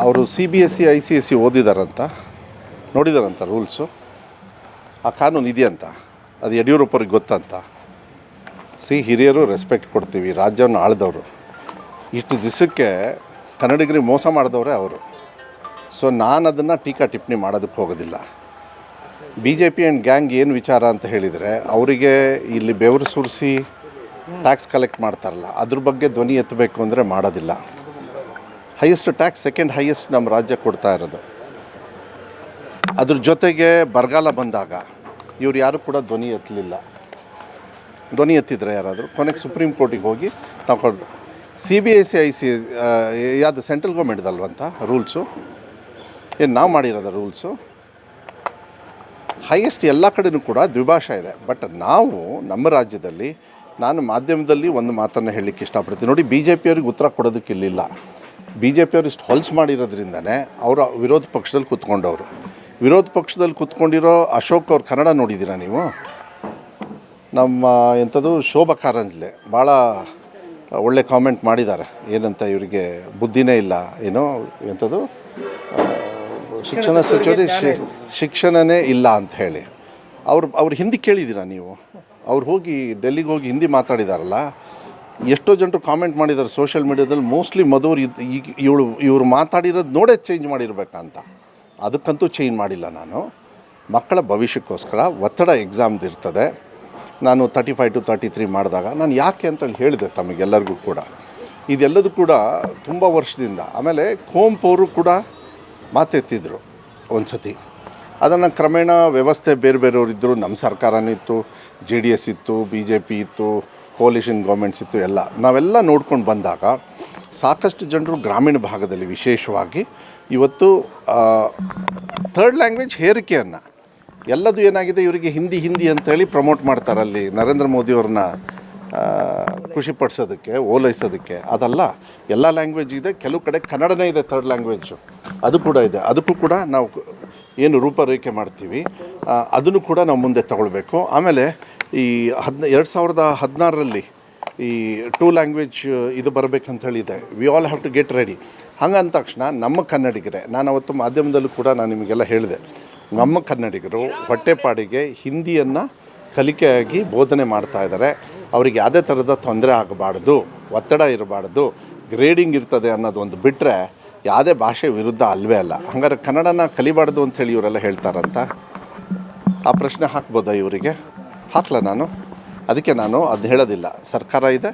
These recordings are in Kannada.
ಅವರು CBSE ICSE ಓದಿದಾರಂತ, ನೋಡಿದಾರಂತ ರೂಲ್ಸು. ಆ ಕಾನೂನು ಇದೆಯಂತ, ಅದು ಯಡಿಯೂರಪ್ಪರಿಗೆ ಗೊತ್ತಂತ. ಹಿರಿಯರು ರೆಸ್ಪೆಕ್ಟ್ ಕೊಡ್ತೀವಿ, ರಾಜ್ಯವನ್ನು ಆಳಿದವರು. ಇಷ್ಟು ದಿವಸಕ್ಕೆ ಕನ್ನಡಿಗರಿಗೆ ಮೋಸ ಮಾಡಿದವರೇ ಅವರು. ಸೊ ನಾನು ಅದನ್ನು ಟೀಕಾ ಟಿಪ್ಪಣಿ ಮಾಡೋದಕ್ಕೆ ಹೋಗೋದಿಲ್ಲ. BJP ಆ್ಯಂಡ್ ಗ್ಯಾಂಗ್ ಏನು ವಿಚಾರ ಅಂತ ಹೇಳಿದರೆ, ಅವರಿಗೆ ಇಲ್ಲಿ ಬೆವರು ಸುರಿಸಿ ಟ್ಯಾಕ್ಸ್ ಕಲೆಕ್ಟ್ ಮಾಡ್ತಾರಲ್ಲ, ಅದ್ರ ಬಗ್ಗೆ ಧ್ವನಿ ಎತ್ತಬೇಕು ಅಂದರೆ ಮಾಡೋದಿಲ್ಲ. ಹೈಯೆಸ್ಟ್ ಟ್ಯಾಕ್ಸ್, ಸೆಕೆಂಡ್ ಹೈಯೆಸ್ಟ್ ನಮ್ಮ ರಾಜ್ಯ ಕೊಡ್ತಾ ಇರೋದು. ಅದ್ರ ಜೊತೆಗೆ ಬರಗಾಲ ಬಂದಾಗ ಇವ್ರು ಯಾರು ಕೂಡ ಧ್ವನಿ ಎತ್ತಲಿಲ್ಲ. ಧ್ವನಿ ಎತ್ತಿದ್ರೆ ಯಾರಾದರೂ ಕೊನೆಗೆ ಸುಪ್ರೀಂ ಕೋರ್ಟಿಗೆ ಹೋಗಿ ತಗೊಂಡು CBSE ಯಾವುದು ಸೆಂಟ್ರಲ್ ಗೌರ್ಮೆಂಟ್ದಲ್ವಂತ ರೂಲ್ಸು, ಏನು ನಾವು ಮಾಡಿರೋದ ರೂಲ್ಸು. ಹೈಯೆಸ್ಟ್ ಎಲ್ಲ ಕಡೆಯೂ ಕೂಡ ದ್ವಿಭಾಷಾ ಇದೆ. ಬಟ್ ನಾವು ನಮ್ಮ ರಾಜ್ಯದಲ್ಲಿ, ನಾನು ಮಾಧ್ಯಮದಲ್ಲಿ ಒಂದು ಮಾತನ್ನು ಹೇಳಲಿಕ್ಕೆ ಇಷ್ಟಪಡ್ತೀನಿ. ನೋಡಿ, BJP ಅವ್ರಿಗೆ ಉತ್ತರ ಕೊಡೋದಕ್ಕಿಲ್ಲ. BJP ಅವ್ರು ಇಷ್ಟು ಹೊಲ್ಸು ಮಾಡಿರೋದ್ರಿಂದನೇ ಅವರ ವಿರೋಧ ಪಕ್ಷದಲ್ಲಿ ಕೂತ್ಕೊಂಡವರು. ವಿರೋಧ ಪಕ್ಷದಲ್ಲಿ ಕೂತ್ಕೊಂಡಿರೋ ಅಶೋಕ್ ಅವ್ರ ಕನ್ನಡ ನೋಡಿದ್ದೀರಾ ನೀವು? ನಮ್ಮ ಎಂಥದ್ದು ಶೋಭಾ ಕಾರಂಜ್ಲೆ ಭಾಳ ಒಳ್ಳೆ ಕಾಮೆಂಟ್ ಮಾಡಿದ್ದಾರೆ. ಏನಂತ, ಇವರಿಗೆ ಬುದ್ಧಿನೇ ಇಲ್ಲ ಏನೋ, ಎಂಥದ್ದು ಶಿಕ್ಷಣ ಸಚಿವರೇ ಶಿಕ್ಷಣನೇ ಇಲ್ಲ ಅಂತ ಹೇಳಿ. ಅವ್ರು ಹಿಂದಿ ಕೇಳಿದ್ದೀರಾ ನೀವು? ಅವ್ರು ಹೋಗಿ ಡೆಲ್ಲಿಗೆ ಹೋಗಿ ಹಿಂದಿ ಮಾತಾಡಿದಾರಲ್ಲ. ಎಷ್ಟೋ ಜನರು ಕಾಮೆಂಟ್ ಮಾಡಿದ್ದಾರೆ ಸೋಷಿಯಲ್ ಮೀಡ್ಯಾದಲ್ಲಿ. ಮೋಸ್ಟ್ಲಿ ಮಧುವ್ರು ಇವರು ಮಾತಾಡಿರೋದು ನೋಡೇ ಚೇಂಜ್ ಮಾಡಿರ್ಬೇಕಂತ. ಅದಕ್ಕಂತೂ ಚೇಂಜ್ ಮಾಡಿಲ್ಲ ನಾನು. ಮಕ್ಕಳ ಭವಿಷ್ಯಕ್ಕೋಸ್ಕರ ಒತ್ತಡ ಎಕ್ಸಾಮ್ದು ಇರ್ತದೆ. ನಾನು 35 to 33 ಮಾಡಿದಾಗ ನಾನು ಯಾಕೆ ಅಂತೇಳಿ ಹೇಳಿದೆ ತಮಗೆಲ್ಲರಿಗೂ ಕೂಡ. ಇದೆಲ್ಲದೂ ಕೂಡ ತುಂಬ ವರ್ಷದಿಂದ. ಆಮೇಲೆ ಕುವೆಂಪು ಅವರು ಕೂಡ ಮಾತೆತ್ತಿದ್ರು ಒಂದು ಸತಿ. ಅದನ್ನು ಕ್ರಮೇಣ ವ್ಯವಸ್ಥೆ ಬೇರೆ ಬೇರೆಯವರಿದ್ದರು. ನಮ್ಮ ಸರ್ಕಾರನೂ ಇತ್ತು, JDS ಇತ್ತು, BJP ಇತ್ತು, ಕೋಲಿಷನ್ ಗೌರ್ಮೆಂಟ್ಸ್ ಇತ್ತು, ಎಲ್ಲ ನಾವೆಲ್ಲ ನೋಡ್ಕೊಂಡು ಬಂದಾಗ ಸಾಕಷ್ಟು ಜನರು ಗ್ರಾಮೀಣ ಭಾಗದಲ್ಲಿ ವಿಶೇಷವಾಗಿ ಇವತ್ತು ಥರ್ಡ್ ಲ್ಯಾಂಗ್ವೇಜ್ ಹೇರಿಕೆಯನ್ನು ಎಲ್ಲದು ಏನಾಗಿದೆ, ಇವರಿಗೆ ಹಿಂದಿ ಅಂತೇಳಿ ಪ್ರಮೋಟ್ ಮಾಡ್ತಾರೆ ಅಲ್ಲಿ ನರೇಂದ್ರ ಮೋದಿಯವ್ರನ್ನ ಖುಷಿಪಡಿಸೋದಕ್ಕೆ, ಓಲೈಸೋದಕ್ಕೆ. ಅದಲ್ಲ, ಎಲ್ಲ ಲ್ಯಾಂಗ್ವೇಜ್ ಇದೆ. ಕೆಲವು ಕಡೆ ಕನ್ನಡನೇ ಇದೆ ಥರ್ಡ್ ಲ್ಯಾಂಗ್ವೇಜು, ಅದು ಕೂಡ ಇದೆ. ಅದಕ್ಕೂ ಕೂಡ ನಾವು ಏನು ರೂಪರೇಖೆ ಮಾಡ್ತೀವಿ ಅದನ್ನು ಕೂಡ ನಾವು ಮುಂದೆ ತಗೊಳ್ಬೇಕು. ಆಮೇಲೆ ಈ 2016ರಲ್ಲಿ ಈ 2 ಲ್ಯಾಂಗ್ವೇಜ್ ಇದು ಬರಬೇಕಂತ ಹೇಳಿದೆ. We all have to get ready. ಹಂಗಂದ ತಕ್ಷಣ ನಮ್ಮ ಕನ್ನಡಿಗರೇ, ನಾನು ಅವತ್ತು ಮಾಧ್ಯಮದಲ್ಲೂ ಕೂಡ ನಾನು ನಿಮಗೆಲ್ಲ ಹೇಳಿದೆ, ನಮ್ಮ ಕನ್ನಡಿಗರು ಹೊಟ್ಟೆಪಾಡಿಗೆ ಹಿಂದಿಯನ್ನು ಕಲಿಕೆಯಾಗಿ ಬೋಧನೆ ಮಾಡ್ತಾ ಇದ್ದಾರೆ. ಅವರಿಗೆ ಯಾವುದೇ ಥರದ ತೊಂದರೆ ಆಗಬಾರ್ದು, ಒತ್ತಡ ಇರಬಾರ್ದು, ಗ್ರೇಡಿಂಗ್ ಇರ್ತದೆ ಅನ್ನೋದೊಂದು ಬಿಟ್ಟರೆ ಯಾವುದೇ ಭಾಷೆ ವಿರುದ್ಧ ಅಲ್ವೇ ಅಲ್ಲ. ಹಂಗಾರೆ ಕನ್ನಡನ ಕಲಿಬಾರ್ದು ಅಂಥೇಳಿ ಇವರೆಲ್ಲ ಹೇಳ್ತಾರಂತ. ಆ ಪ್ರಶ್ನೆ ಹಾಕ್ಬೋದಾ ಇವರಿಗೆ? ಹಾಕಲ್ಲ ನಾನು. ಅದಕ್ಕೆ ನಾನು ಅದು ಹೇಳೋದಿಲ್ಲ. ಸರ್ಕಾರ ಇದೆ,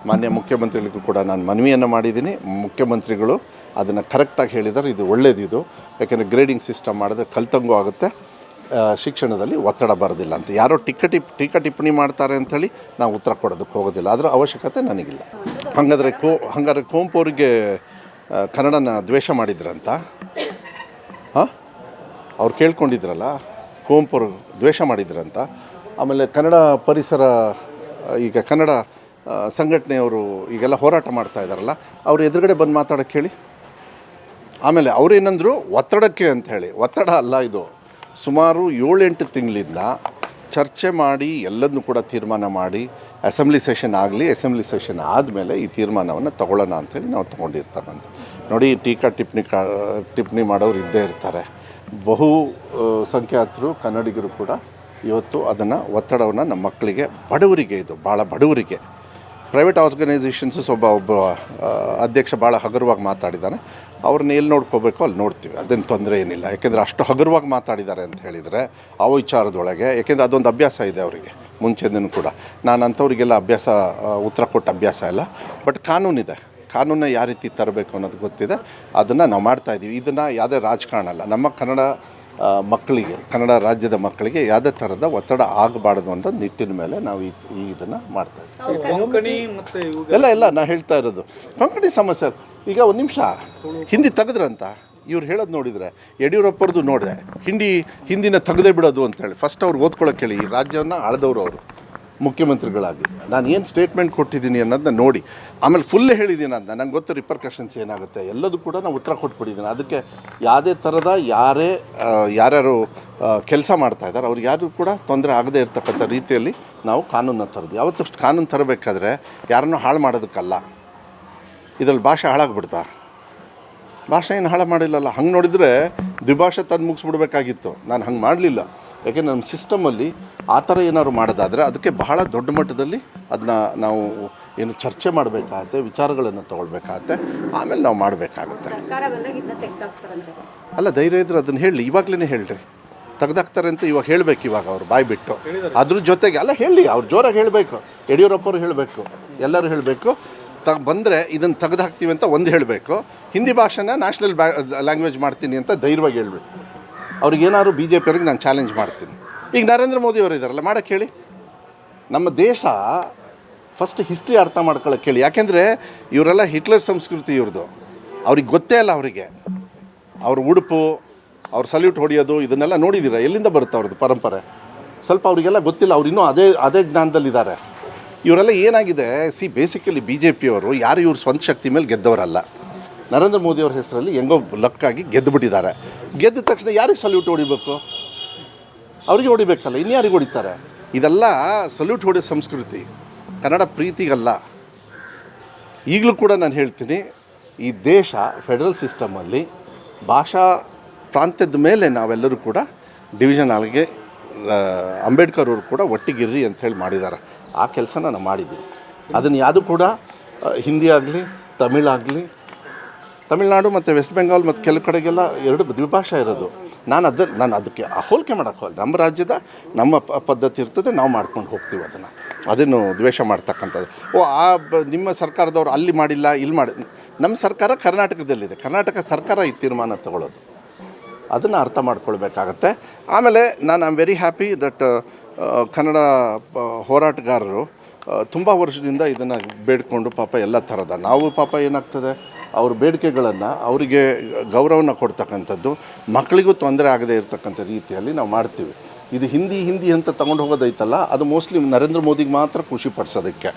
ಮಾನ್ಯ ಮುಖ್ಯಮಂತ್ರಿಗಳಿಗೂ ಕೂಡ ನಾನು ಮನವಿಯನ್ನು ಮಾಡಿದ್ದೀನಿ. ಮುಖ್ಯಮಂತ್ರಿಗಳು ಅದನ್ನು ಕರೆಕ್ಟಾಗಿ ಹೇಳಿದ್ದಾರೆ. ಇದು ಒಳ್ಳೆಯದಿದು. ಯಾಕೆಂದರೆ ಗ್ರೇಡಿಂಗ್ ಸಿಸ್ಟಮ್ ಮಾಡಿದ್ರೆ ಕಲ್ತಂಗೂ ಆಗುತ್ತೆ, ಶಿಕ್ಷಣದಲ್ಲಿ ಒತ್ತಡ ಬರೋದಿಲ್ಲ ಅಂತ. ಯಾರೋ ಟೀಕಾ ಟಿಪ್ಪಣಿ ಮಾಡ್ತಾರೆ ಅಂಥೇಳಿ ನಾವು ಉತ್ತರ ಕೊಡೋದಕ್ಕೆ ಹೋಗೋದಿಲ್ಲ. ಅದರ ಅವಶ್ಯಕತೆ ನನಗಿಲ್ಲ. ಹಾಗಾದರೆ ಕುವೆಂಪು ಅವರಿಗೆ ಕನ್ನಡನ ದ್ವೇಷ ಮಾಡಿದ್ರಂತ? ಅವ್ರು ಕೇಳ್ಕೊಂಡಿದ್ರಲ್ಲ, ಕುವೆಂಪು ಅವರು ದ್ವೇಷ ಮಾಡಿದ್ರಂತ. ಆಮೇಲೆ ಕನ್ನಡ ಪರಿಸರ, ಈಗ ಕನ್ನಡ ಸಂಘಟನೆಯವರು ಈಗೆಲ್ಲ ಹೋರಾಟ ಮಾಡ್ತಾ ಇದ್ದಾರಲ್ಲ, ಅವ್ರು ಎದುರುಗಡೆ ಬಂದು ಮಾತಾಡೋಕ್ಕೆ ಹೇಳಿ. ಆಮೇಲೆ ಅವರೇನಂದ್ರು ಒತ್ತಡಕ್ಕೆ ಅಂತ ಹೇಳಿ. ಒತ್ತಡ ಅಲ್ಲ ಇದು. ಸುಮಾರು 7-8 ತಿಂಗಳಿಂದ ಚರ್ಚೆ ಮಾಡಿ ಎಲ್ಲದನ್ನೂ ಕೂಡ ತೀರ್ಮಾನ ಮಾಡಿ ಅಸೆಂಬ್ಲಿ ಸೆಷನ್ ಆಗಲಿ, ಅಸೆಂಬ್ಲಿ ಸೆಷನ್ ಆದಮೇಲೆ ಈ ತೀರ್ಮಾನವನ್ನು ತಗೊಳ್ಳೋಣ ಅಂಥೇಳಿ ನಾವು ತೊಗೊಂಡಿರ್ತಾರಂತ. ನೋಡಿ, ಟೀಕಾ ಟಿಪ್ಪಣಿ ಮಾಡೋರು ಇದ್ದೇ ಇರ್ತಾರೆ. ಬಹು ಸಂಖ್ಯಾತರು ಕನ್ನಡಿಗರು ಕೂಡ ಇವತ್ತು ಅದನ್ನು ಒತ್ತಡವನ್ನು ನಮ್ಮ ಮಕ್ಕಳಿಗೆ, ಬಡವರಿಗೆ, ಇದು ಭಾಳ ಬಡವರಿಗೆ, ಪ್ರೈವೇಟ್ ಆರ್ಗನೈಸೇಷನ್ಸು ಒಬ್ಬ ಅಧ್ಯಕ್ಷ ಭಾಳ ಹಗುರವಾಗಿ ಮಾತಾಡಿದ್ದಾನೆ. ಅವ್ರನ್ನ ಎಲ್ಲಿ ನೋಡ್ಕೋಬೇಕೋ ಅಲ್ಲಿ ನೋಡ್ತೀವಿ, ಅದೇನು ತೊಂದರೆ ಏನಿಲ್ಲ. ಯಾಕೆಂದರೆ ಅಷ್ಟು ಹಗುರವಾಗಿ ಮಾತಾಡಿದ್ದಾರೆ ಅಂತ ಹೇಳಿದರೆ ಆ ವಿಚಾರದೊಳಗೆ, ಯಾಕೆಂದರೆ ಅದೊಂದು ಅಭ್ಯಾಸ ಇದೆ ಅವರಿಗೆ ಮುಂಚೆನೂ ಕೂಡ. ನಾನು ಅಂಥವ್ರಿಗೆಲ್ಲ ಉತ್ತರ ಕೊಟ್ಟ ಅಭ್ಯಾಸ ಇಲ್ಲ. ಬಟ್ ಕಾನೂನಿದೆ, ಕಾನೂನನ್ನ ಯಾವ ರೀತಿ ತರಬೇಕು ಅನ್ನೋದು ಗೊತ್ತಿದೆ. ಅದನ್ನು ನಾವು ಮಾಡ್ತಾಯಿದ್ದೀವಿ. ಇದನ್ನು ಯಾವುದೇ ರಾಜಕಾರಣ ಅಲ್ಲ. ನಮ್ಮ ಕನ್ನಡ ಮಕ್ಕಳಿಗೆ, ಕನ್ನಡ ರಾಜ್ಯದ ಮಕ್ಕಳಿಗೆ ಯಾವುದೇ ಥರದ ಒತ್ತಡ ಆಗಬಾರ್ದು ಅಂತ ನಿಟ್ಟಿನ ಮೇಲೆ ನಾವು ಇದನ್ನು ಮಾಡ್ತಾಯಿದ್ದೀವಿ. ಎಲ್ಲ ನಾನು ಹೇಳ್ತಾ ಇರೋದು ಕೊಂಕಣಿ ಸಮಸ್ಯೆ. ಈಗ ಒಂದು ನಿಮಿಷ, ಹಿಂದಿ ತೆಗೆದ್ರಂತ ಇವ್ರು ಹೇಳೋದು ನೋಡಿದರೆ, ಯಡಿಯೂರಪ್ಪರದು ನೋಡಿದೆ, ಹಿಂದಿನ ತೆಗೆದೇ ಬಿಡೋದು ಅಂತೇಳಿ. ಫಸ್ಟ್ ಅವ್ರು ಓದ್ಕೊಳ್ಳೋಕೆ ಹೇಳಿ. ಈ ರಾಜ್ಯವನ್ನು ಆಳಿದವರು ಅವರು ಮುಖ್ಯಮಂತ್ರಿಗಳಾಗಿ. ನಾನು ಏನು ಸ್ಟೇಟ್ಮೆಂಟ್ ಕೊಟ್ಟಿದ್ದೀನಿ ಅನ್ನೋದನ್ನ ನೋಡಿ, ಆಮೇಲೆ ಫುಲ್ ಹೇಳಿದ್ದೀನಿ ಅಂತ. ನಂಗೆ ಗೊತ್ತು ರಿಪರ್ಕಷನ್ಸ್ ಏನಾಗುತ್ತೆ, ಎಲ್ಲದೂ ಕೂಡ ನಾನು ಉತ್ತರ ಕೊಟ್ಬಿಟ್ಟಿದ್ದೀನಿ. ಅದಕ್ಕೆ ಯಾವುದೇ ಥರದ ಯಾರ್ಯಾರು ಕೆಲಸ ಮಾಡ್ತಾಯಿದ್ದಾರೆ ಅವ್ರಿಗೆ ಯಾರು ಕೂಡ ತೊಂದರೆ ಆಗದೇ ಇರ್ತಕ್ಕಂಥ ರೀತಿಯಲ್ಲಿ ನಾವು ಕಾನೂನನ್ನ ತರೋದು. ಯಾವತ್ತಷ್ಟು ಕಾನೂನು ತರಬೇಕಾದ್ರೆ ಯಾರನ್ನೂ ಹಾಳು ಮಾಡೋದಕ್ಕಲ್ಲ. ಇದರಲ್ಲಿ ಭಾಷೆ ಹಾಳಾಗ್ಬಿಡ್ತಾ? ಭಾಷೆ ಏನು ಹಾಳು ಮಾಡಿಲ್ಲಲ್ಲ. ಹಂಗೆ ನೋಡಿದರೆ ದ್ವಿಭಾಷೆ ತಂದು ಮುಗಿಸ್ಬಿಡ್ಬೇಕಾಗಿತ್ತು. ನಾನು ಹಂಗೆ ಮಾಡಲಿಲ್ಲ. ಯಾಕೆಂದರೆ ನಮ್ಮ ಸಿಸ್ಟಮಲ್ಲಿ ಆ ಥರ ಏನಾದ್ರು ಮಾಡೋದಾದರೆ ಅದಕ್ಕೆ ಬಹಳ ದೊಡ್ಡ ಮಟ್ಟದಲ್ಲಿ ಅದನ್ನ ನಾವು ಏನು ಚರ್ಚೆ ಮಾಡಬೇಕಾಗತ್ತೆ, ವಿಚಾರಗಳನ್ನು ತೊಗೊಳ್ಬೇಕಾಗತ್ತೆ, ಆಮೇಲೆ ನಾವು ಮಾಡಬೇಕಾಗತ್ತೆ. ಅಲ್ಲ, ಧೈರ್ಯ ಇದ್ರೆ ಅದನ್ನು ಹೇಳಿ, ಇವಾಗಲೇ ಹೇಳ್ರಿ. ತೆಗ್ದಾಕ್ತಾರೆ ಅಂತ ಇವಾಗ ಹೇಳಬೇಕು, ಇವಾಗ ಅವ್ರು ಬಾಯಿ ಬಿಟ್ಟು. ಅದ್ರ ಜೊತೆಗೆ ಅಲ್ಲ ಹೇಳಿ, ಅವ್ರು ಜೋರಾಗಿ ಹೇಳಬೇಕು. ಯಡಿಯೂರಪ್ಪರು ಹೇಳಬೇಕು, ಎಲ್ಲರೂ ಹೇಳಬೇಕು. ಬಂದರೆ ಇದನ್ನು ತೆಗೆದು ಹಾಕ್ತೀವಿ ಅಂತ ಒಂದು ಹೇಳಬೇಕು. ಹಿಂದಿ ಭಾಷೆನ ನ್ಯಾಷನಲ್ ಲ್ಯಾಂಗ್ವೇಜ್ ಮಾಡ್ತೀನಿ ಅಂತ ಧೈರ್ಯವಾಗಿ ಹೇಳಬೇಕು. ಅವ್ರಿಗೇನಾದ್ರು ಬಿ ಜೆ ಪಿಯವ್ರಿಗೆ ನಾನು ಚಾಲೆಂಜ್ ಮಾಡ್ತೀನಿ. ಈಗ ನರೇಂದ್ರ ಮೋದಿ ಅವರು ಇದ್ದಾರಲ್ಲ, ಮಾಡೋಕ್ಕೆ ಹೇಳಿ. ನಮ್ಮ ದೇಶ ಫಸ್ಟ್ ಹಿಸ್ಟ್ರಿ ಅರ್ಥ ಮಾಡ್ಕೊಳ್ಳೋಕೆ ಹೇಳಿ. ಯಾಕೆಂದರೆ ಇವರೆಲ್ಲ ಹಿಟ್ಲರ್ ಸಂಸ್ಕೃತಿ ಇವ್ರದ್ದು. ಅವ್ರಿಗೆ ಗೊತ್ತೇ ಇಲ್ಲ. ಅವರಿಗೆ ಅವ್ರ ಉಡುಪು, ಅವ್ರ ಸಲ್ಯೂಟ್ ಹೊಡೆಯೋದು ಇದನ್ನೆಲ್ಲ ನೋಡಿದ್ದೀರ, ಎಲ್ಲಿಂದ ಬರುತ್ತೆ ಅವ್ರದ್ದು ಪರಂಪರೆ? ಸ್ವಲ್ಪ ಅವರಿಗೆಲ್ಲ ಗೊತ್ತಿಲ್ಲ. ಅವ್ರು ಇನ್ನೂ ಅದೇ ಜ್ಞಾನದಲ್ಲಿದ್ದಾರೆ. ಇವರೆಲ್ಲ ಏನಾಗಿದೆ, ಬೇಸಿಕಲಿ ಬಿ ಜೆ ಪಿಯವರು ಯಾರು ಇವ್ರ ಸ್ವಂತ ಶಕ್ತಿ ಮೇಲೆ ಗೆದ್ದವರಲ್ಲ. ನರೇಂದ್ರ ಮೋದಿಯವ್ರ ಹೆಸರಲ್ಲಿ ಹೆಂಗೋ ಲಕ್ಕಾಗಿ ಗೆದ್ದುಬಿಟ್ಟಿದ್ದಾರೆ. ಗೆದ್ದ ತಕ್ಷಣ ಯಾರಿಗೆ ಸಲ್ಯೂಟ್ ಹೊಡಿಬೇಕು? ಅವ್ರಿಗೆ ಹೊಡಿಬೇಕಲ್ಲ, ಇನ್ಯಾರಿಗೆ ಹೊಡಿತಾರೆ? ಇದೆಲ್ಲ ಸಲ್ಯೂಟ್ ಹೊಡೆಯೋ ಸಂಸ್ಕೃತಿ, ಕನ್ನಡ ಪ್ರೀತಿಗಲ್ಲ. ಈಗಲೂ ಕೂಡ ನಾನು ಹೇಳ್ತೀನಿ, ಈ ದೇಶ ಫೆಡರಲ್ ಸಿಸ್ಟಮಲ್ಲಿ ಭಾಷಾ ಪ್ರಾಂತ್ಯದ ಮೇಲೆ ನಾವೆಲ್ಲರೂ ಕೂಡ ಡಿವಿಷನ್ ಆಲ್ಗೆ ಅಂಬೇಡ್ಕರ್ ಅವರು ಕೂಡ ಒಟ್ಟಿಗಿರ್ರಿ ಅಂಥೇಳಿ ಮಾಡಿದ್ದಾರೆ. ಆ ಕೆಲಸನ ನಾವು ಮಾಡಿದ್ದೀವಿ. ಅದನ್ನು ಯಾವುದು ಕೂಡ ಹಿಂದಿ ಆಗಲಿ, ತಮಿಳ್ನಾಡು ಮತ್ತು ವೆಸ್ಟ್ ಬೆಂಗಾಲ್ ಮತ್ತು ಕೆಲವು ಕಡೆಗೆಲ್ಲ ಎರಡು ದ್ವಿಭಾಷೆ ಇರೋದು. ನಾನು ಅದಕ್ಕೆ ಹೋಲಿಕೆ ಮಾಡೋಕ್ಕೆ ನಮ್ಮ ರಾಜ್ಯದ ನಮ್ಮ ಪದ್ಧತಿ ಇರ್ತದೆ, ನಾವು ಮಾಡ್ಕೊಂಡು ಹೋಗ್ತೀವಿ. ಅದನ್ನು ದ್ವೇಷ ಮಾಡ್ತಕ್ಕಂಥದ್ದು. ನಿಮ್ಮ ಸರ್ಕಾರದವ್ರು ಅಲ್ಲಿ ಮಾಡಿಲ್ಲ, ಇಲ್ಲಿ ಮಾಡಿ. ನಮ್ಮ ಸರ್ಕಾರ ಕರ್ನಾಟಕದಲ್ಲಿದೆ. ಕರ್ನಾಟಕ ಸರ್ಕಾರ ಈ ತೀರ್ಮಾನ ತಗೊಳ್ಳೋದು. ಅದನ್ನು ಅರ್ಥ ಮಾಡ್ಕೊಳ್ಬೇಕಾಗತ್ತೆ. ಆಮೇಲೆ ನಾನು I am very happy that Kannada ಹೋರಾಟಗಾರರು ತುಂಬ ವರ್ಷದಿಂದ ಇದನ್ನು ಬೇಡ್ಕೊಂಡು ಪಾಪ ಎಲ್ಲ ಥರದ ನಾವು ಪಾಪ ಏನಾಗ್ತದೆ, ಅವ್ರ ಬೇಡಿಕೆಗಳನ್ನು ಅವರಿಗೆ ಗೌರವನ ಕೊಡ್ತಕ್ಕಂಥದ್ದು, ಮಕ್ಕಳಿಗೂ ತೊಂದರೆ ಆಗದೇ ಇರತಕ್ಕಂಥ ರೀತಿಯಲ್ಲಿ ನಾವು ಮಾಡ್ತೀವಿ. ಇದು ಹಿಂದಿ ಅಂತ ತೊಗೊಂಡು ಹೋಗೋದೈತಲ್ಲ, ಅದು ಮೋಸ್ಟ್ಲಿ ನರೇಂದ್ರ ಮೋದಿಗೆ ಮಾತ್ರ ಖುಷಿ ಪಡಿಸೋದಕ್ಕೆ.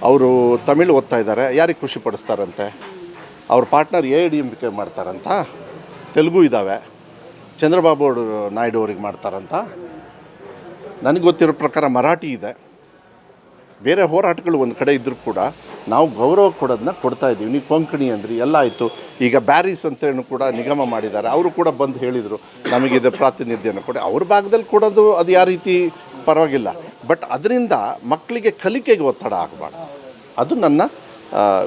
ಅವರು ತಮಿಳು ಓದ್ತಾ ಇದ್ದಾರೆ, ಯಾರಿಗೆ ಖುಷಿ ಪಡಿಸ್ತಾರಂತೆ? ಅವ್ರ ಪಾರ್ಟ್ನರ್ AIADMK ಮಾಡ್ತಾರಂತ. ತೆಲುಗು ಇದ್ದಾವೆ, ಚಂದ್ರಬಾಬು ನಾಯ್ಡು ಅವ್ರಿಗೆ ಮಾಡ್ತಾರಂತ. ನನಗೆ ಗೊತ್ತಿರೋ ಪ್ರಕಾರ ಮರಾಠಿ ಇದೆ. ಬೇರೆ ಹೋರಾಟಗಳು ಒಂದು ಕಡೆ ಇದ್ದರೂ ಕೂಡ ನಾವು ಗೌರವ ಕೊಡೋದನ್ನ ಕೊಡ್ತಾಯಿದ್ದೀವಿ. ನೀವು ಕೊಂಕಣಿ ಅಂದ್ರಿ, ಎಲ್ಲ ಆಯಿತು. ಈಗ ಬ್ಯಾರೀಸ್ ಅಂತೇಳಿ ಕೂಡ ನಿಗಮ ಮಾಡಿದ್ದಾರೆ. ಅವರು ಕೂಡ ಬಂದು ಹೇಳಿದರು ನಮಗಿದೆ ಪ್ರಾತಿನಿಧ್ಯನ ಕೊಡಿ. ಅವ್ರ ಭಾಗದಲ್ಲಿ ಕೊಡೋದು ಅದು ಯಾವ ರೀತಿ ಪರವಾಗಿಲ್ಲ. ಬಟ್ ಅದರಿಂದ ಮಕ್ಕಳಿಗೆ ಕಲಿಕೆಗೆ ಒತ್ತಡ ಆಗಬಾರ್ದು. ಅದು ನನ್ನ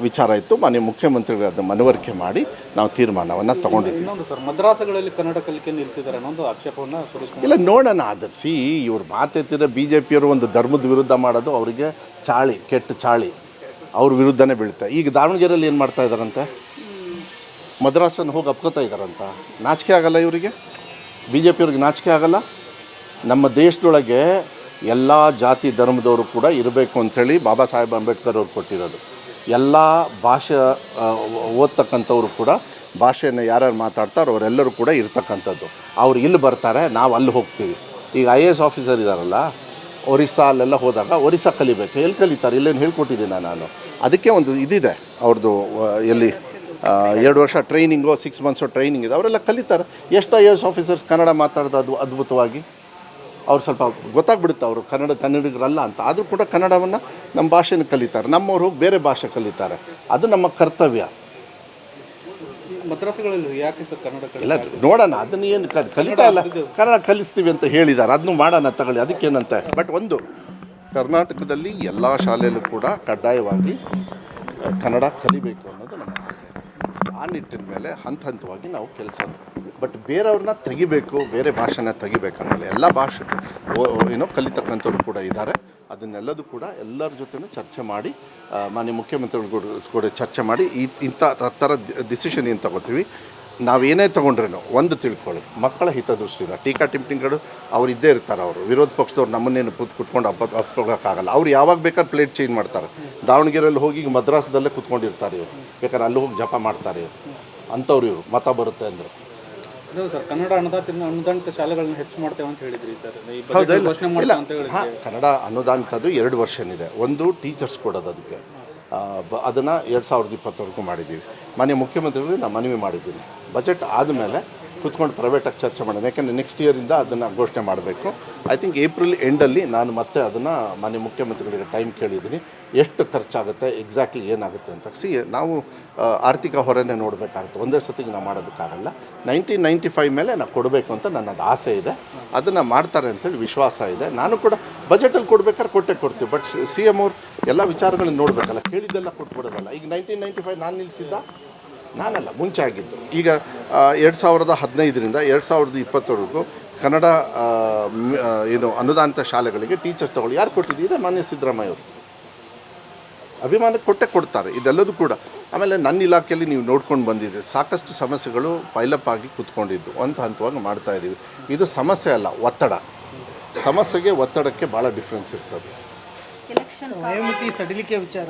ವಿಚಾರ ಇತ್ತು. ಮಾನ್ಯ ಮುಖ್ಯಮಂತ್ರಿಗಳು ಅದನ್ನು ಮನವರಿಕೆ ಮಾಡಿ ನಾವು ತೀರ್ಮಾನವನ್ನು ತಗೊಂಡಿದ್ದೀವಿ. ಇನ್ನೊಂದು ಸರ್, ಮದ್ರಾಸುಗಳಲ್ಲಿ ಕನ್ನಡ ಕಲಿಕೆ ನಿಲ್ಲಿಸಿದ್ದಾರೆ ಅನ್ನೋ ಒಂದು ಆಕ್ಷೇಪವನ್ನು ಇಲ್ಲ, ನೋಡೋಣ. ಆಧರಿಸಿ ಇವ್ರು ಮಾತೆತ್ತಿರ BJP ಯವರು ಒಂದು ಧರ್ಮದ ವಿರುದ್ಧ ಮಾಡೋದು ಅವರಿಗೆ ಚಾಳಿ, ಕೆಟ್ಟ ಚಾಳಿ. ಅವ್ರ ವಿರುದ್ಧನೇ ಬೀಳುತ್ತೆ. ಈಗ ದಾವಣಗೆರೆಯಲ್ಲಿ ಏನು ಮಾಡ್ತಾ ಇದ್ದಾರಂತೆ? ಮದ್ರಾಸನ್ನು ಹೋಗಿ ಅಪ್ಕೋತಾ ಇದ್ದಾರಂತ. ನಾಚಿಕೆ ಆಗಲ್ಲ ಇವರಿಗೆ? BJP ಅವ್ರಿಗೆ ನಾಚಿಕೆ ಆಗಲ್ಲ? ನಮ್ಮ ದೇಶದೊಳಗೆ ಎಲ್ಲ ಜಾತಿ ಧರ್ಮದವರು ಕೂಡ ಇರಬೇಕು ಅಂಥೇಳಿ ಬಾಬಾ ಸಾಹೇಬ್ ಅಂಬೇಡ್ಕರ್ ಅವ್ರು ಕೊಟ್ಟಿರೋದು. ಎಲ್ಲ ಭಾಷೆ ಓದ್ತಕ್ಕಂಥವ್ರು ಕೂಡ ಭಾಷೆಯನ್ನು ಯಾರ್ಯಾರು ಮಾತಾಡ್ತಾರೋ ಅವರೆಲ್ಲರೂ ಕೂಡ ಇರ್ತಕ್ಕಂಥದ್ದು. ಅವ್ರು ಇಲ್ಲಿ ಬರ್ತಾರೆ, ನಾವು ಅಲ್ಲಿ ಹೋಗ್ತೀವಿ. ಈಗ IAS ಆಫೀಸರ್ ಇದ್ದಾರಲ್ಲ, ಒರಿಸ್ಸಾ ಅಲ್ಲೆಲ್ಲ ಹೋದಾಗ ಒರಿಸ್ಸಾ ಕಲಿಬೇಕು. ಎಲ್ಲಿ ಕಲಿತಾರೆ? ಇಲ್ಲೇನು ಹೇಳ್ಕೊಟ್ಟಿದ್ದೀನಿ ನಾನು. ಅದಕ್ಕೆ ಒಂದು ಇದಿದೆ ಅವ್ರದ್ದು, ಎಲ್ಲಿ 2 ವರ್ಷ ಟ್ರೈನಿಂಗು, 6 ಮಂತ್ಸು ಟ್ರೈನಿಂಗ್ ಇದೆ. ಅವರೆಲ್ಲ ಕಲಿತಾರೆ. ಎಷ್ಟು IAS ಆಫೀಸರ್ಸ್ ಕನ್ನಡ ಮಾತಾಡೋದು ಅದು ಅದ್ಭುತವಾಗಿ. ಅವ್ರು ಸ್ವಲ್ಪ ಗೊತ್ತಾಗ್ಬಿಡುತ್ತೆ ಅವರು ಕನ್ನಡಿಗರಲ್ಲ ಅಂತ. ಆದರೂ ಕೂಡ ಕನ್ನಡವನ್ನು ನಮ್ಮ ಭಾಷೆನ ಕಲಿತಾರೆ. ನಮ್ಮವ್ರು ಹೋಗಿ ಬೇರೆ ಭಾಷೆ ಕಲಿತಾರೆ. ಅದು ನಮ್ಮ ಕರ್ತವ್ಯ. ಮದ್ರಾಸುಗಳಲ್ಲಿ ಯಾಕೆ ಸರ್ ಕನ್ನಡ ಇಲ್ಲ, ನೋಡೋಣ. ಅದನ್ನು ಏನು ಕಲಿತಾ ಇಲ್ಲ, ಕನ್ನಡ ಕಲಿಸ್ತೀವಿ ಅಂತ ಹೇಳಿದ್ದಾರೆ. ಅದನ್ನು ಮಾಡೋಣ, ತಗೊಳ್ಳಿ, ಅದಕ್ಕೇನಂತೆ. ಬಟ್ ಒಂದು ಕರ್ನಾಟಕದಲ್ಲಿ ಎಲ್ಲ ಶಾಲೆಯಲ್ಲೂ ಕೂಡ ಕಡ್ಡಾಯವಾಗಿ ಕನ್ನಡ ಕಲಿಬೇಕು ಅನ್ನೋದು ನಮ್ಮ ಆಸೆ. ಆ ನಿಟ್ಟಿನ ಮೇಲೆ ಹಂತವಾಗಿ ನಾವು ಕೆಲಸ. ಬಟ್ ಬೇರೆಯವ್ರನ್ನ ತೆಗಿಬೇಕು, ಬೇರೆ ಭಾಷೆನ ತೆಗಿಬೇಕಂದ್ರೆ ಎಲ್ಲ ಭಾಷೆ ಕಲಿತಕ್ಕಂಥವ್ರು ಕೂಡ ಇದ್ದಾರೆ. ಅದನ್ನೆಲ್ಲದೂ ಕೂಡ ಎಲ್ಲರ ಜೊತೆನೂ ಚರ್ಚೆ ಮಾಡಿ, ಮಾನ್ಯ ಮುಖ್ಯಮಂತ್ರಿಗಳು ಕೂಡ ಚರ್ಚೆ ಮಾಡಿ ಇಂಥ ಥರ ಡಿಸಿಷನ್ ಏನು ತಗೋತೀವಿ. ನಾವೇನೇ ತೊಗೊಂಡ್ರೇನು ಒಂದು ತಿಳ್ಕೊಳ್ಳಿ, ಮಕ್ಕಳ ಹಿತದೃಷ್ಟಿಯಿಂದ ಟೀಕಾ ಟಿಪ್ಪಣಿಗಳು ಅವ್ರು ಇದ್ದೇ ಇರ್ತಾರೆ. ಅವರು ವಿರೋಧ ಪಕ್ಷದವ್ರು ನಮ್ಮನ್ನೇನು ಕುತ್ಕೊಂಡು ಅಪ್ಪಿಕೊಳ್ಳೋಕ್ಕಾಗಲ್ಲ. ಅವ್ರು ಯಾವಾಗ ಬೇಕಾದ್ರೆ ಪ್ಲೇಟ್ ಚೇಂಜ್ ಮಾಡ್ತಾರೆ. ದಾವಣಗೆರೆಯಲ್ಲಿ ಹೋಗಿ ಮದ್ರಾಸದಲ್ಲೇ ಕುತ್ಕೊಂಡಿರ್ತಾರೆ ಇವರು, ಬೇಕಾದ್ರೆ ಅಲ್ಲಿ ಹೋಗಿ ಜಪ ಮಾಡ್ತಾರೆ ಇವರು. ಅಂಥವ್ರು ಇವರು ಮತ ಬರುತ್ತೆ ಅಂದರೆ. ಸರ್, ಕನ್ನಡ ಅನುದಾನಿತ ಶಾಲೆಗಳನ್ನ ಹೆಚ್ಚು ಮಾಡ್ತೇವೆ ಅಂತ ಹೇಳಿದ್ರಿ ಸರ್. ಕನ್ನಡ ಅನುದಾನಿತದ್ದು 2 ವರ್ಷನ್ ಇದೆ. ಒಂದು ಟೀಚರ್ಸ್ ಕೊಡೋದು, ಅದಕ್ಕೆ ಅದನ್ನು 2020ವರೆಗೂ ಮಾಡಿದ್ದೀವಿ. ಮಾನ್ಯ ಮುಖ್ಯಮಂತ್ರಿಗಳಿಗೆ ನಾನು ಮನವಿ ಮಾಡಿದ್ದೀನಿ. ಬಜೆಟ್ ಆದಮೇಲೆ ಕೂತ್ಕೊಂಡು ಪ್ರೈವೇಟಾಗಿ ಚರ್ಚೆ ಮಾಡೋಣ. ಯಾಕೆಂದರೆ ನೆಕ್ಸ್ಟ್ ಇಯರಿಂದ ಅದನ್ನು ಘೋಷಣೆ ಮಾಡಬೇಕು. ಐ ಥಿಂಕ್ ಏಪ್ರಿಲ್ ಎಂಡಲ್ಲಿ ನಾನು ಮತ್ತೆ ಅದನ್ನು ಮಾನ್ಯ ಮುಖ್ಯಮಂತ್ರಿಗಳಿಗೆ ಟೈಮ್ ಕೇಳಿದ್ದೀನಿ, ಎಷ್ಟು ಖರ್ಚಾಗುತ್ತೆ, ಎಕ್ಸಾಕ್ಟ್ಲಿ ಏನಾಗುತ್ತೆ ಅಂತ. ನಾವು ಆರ್ಥಿಕ ಹೊರೆನೇ ನೋಡಬೇಕಾಗುತ್ತೆ, ಒಂದೇ ಸತಿಗೆ ನಾವು ಮಾಡೋದಕ್ಕಾಗಲ್ಲ. 1995 ಮೇಲೆ ನಾವು ಕೊಡಬೇಕು ಅಂತ ನನ್ನದು ಆಸೆ ಇದೆ. ಅದನ್ನು ಮಾಡ್ತಾರೆ ಅಂತೇಳಿ ವಿಶ್ವಾಸ ಇದೆ. ನಾನು ಕೂಡ ಬಜೆಟಲ್ಲಿ ಕೊಡ್ಬೇಕಾದ್ರೆ ಕೊಡ್ತೀವಿ. ಬಟ್ ಸಿ ಎಮ್ ಅವ್ರು ಎಲ್ಲ ವಿಚಾರಗಳನ್ನ ನೋಡಬೇಕಲ್ಲ, ಕೇಳಿದ್ದೆಲ್ಲ ಕೊಟ್ಬಿಡೋದಲ್ಲ. ಈಗ 1995 ನಾನು ನಿಲ್ಲಿಸಿದ್ದ ನಾನಲ್ಲ, ಮುಂಚೆ ಆಗಿದ್ದು. ಈಗ 2015ರಿಂದ 2020ವರೆಗೂ ಕನ್ನಡ ಅನುದಾನಿತ ಶಾಲೆಗಳಿಗೆ ಟೀಚರ್ಸ್ ತಗೊಳ್ಳಿ ಯಾರು ಕೊಟ್ಟಿದ್ದು? ಮಾನ್ಯ ಸಿದ್ದರಾಮಯ್ಯ ಅವರು ಅಭಿಮಾನಕ್ಕೆ ಕೊಡ್ತಾರೆ. ಇದೆಲ್ಲದೂ ಕೂಡ ಆಮೇಲೆ ನನ್ನ ಇಲಾಖೆಯಲ್ಲಿ ನೀವು ನೋಡ್ಕೊಂಡು ಬಂದಿದೆ, ಸಾಕಷ್ಟು ಸಮಸ್ಯೆಗಳು ಪೈಲಪ್ ಆಗಿ ಕೂತ್ಕೊಂಡಿದ್ದು ಹಂತವಾಗಿ ಮಾಡ್ತಾಯಿದ್ದೀವಿ. ಇದು ಸಮಸ್ಯೆ ಅಲ್ಲ, ಒತ್ತಡ. ಸಮಸ್ಯೆಗೆ ಒತ್ತಡಕ್ಕೆ ಭಾಳ ಡಿಫ್ರೆನ್ಸ್ ಇರ್ತದೆ. ವಯೋಮಿತಿ ಸಡಿಲಿಕೆ ವಿಚಾರ,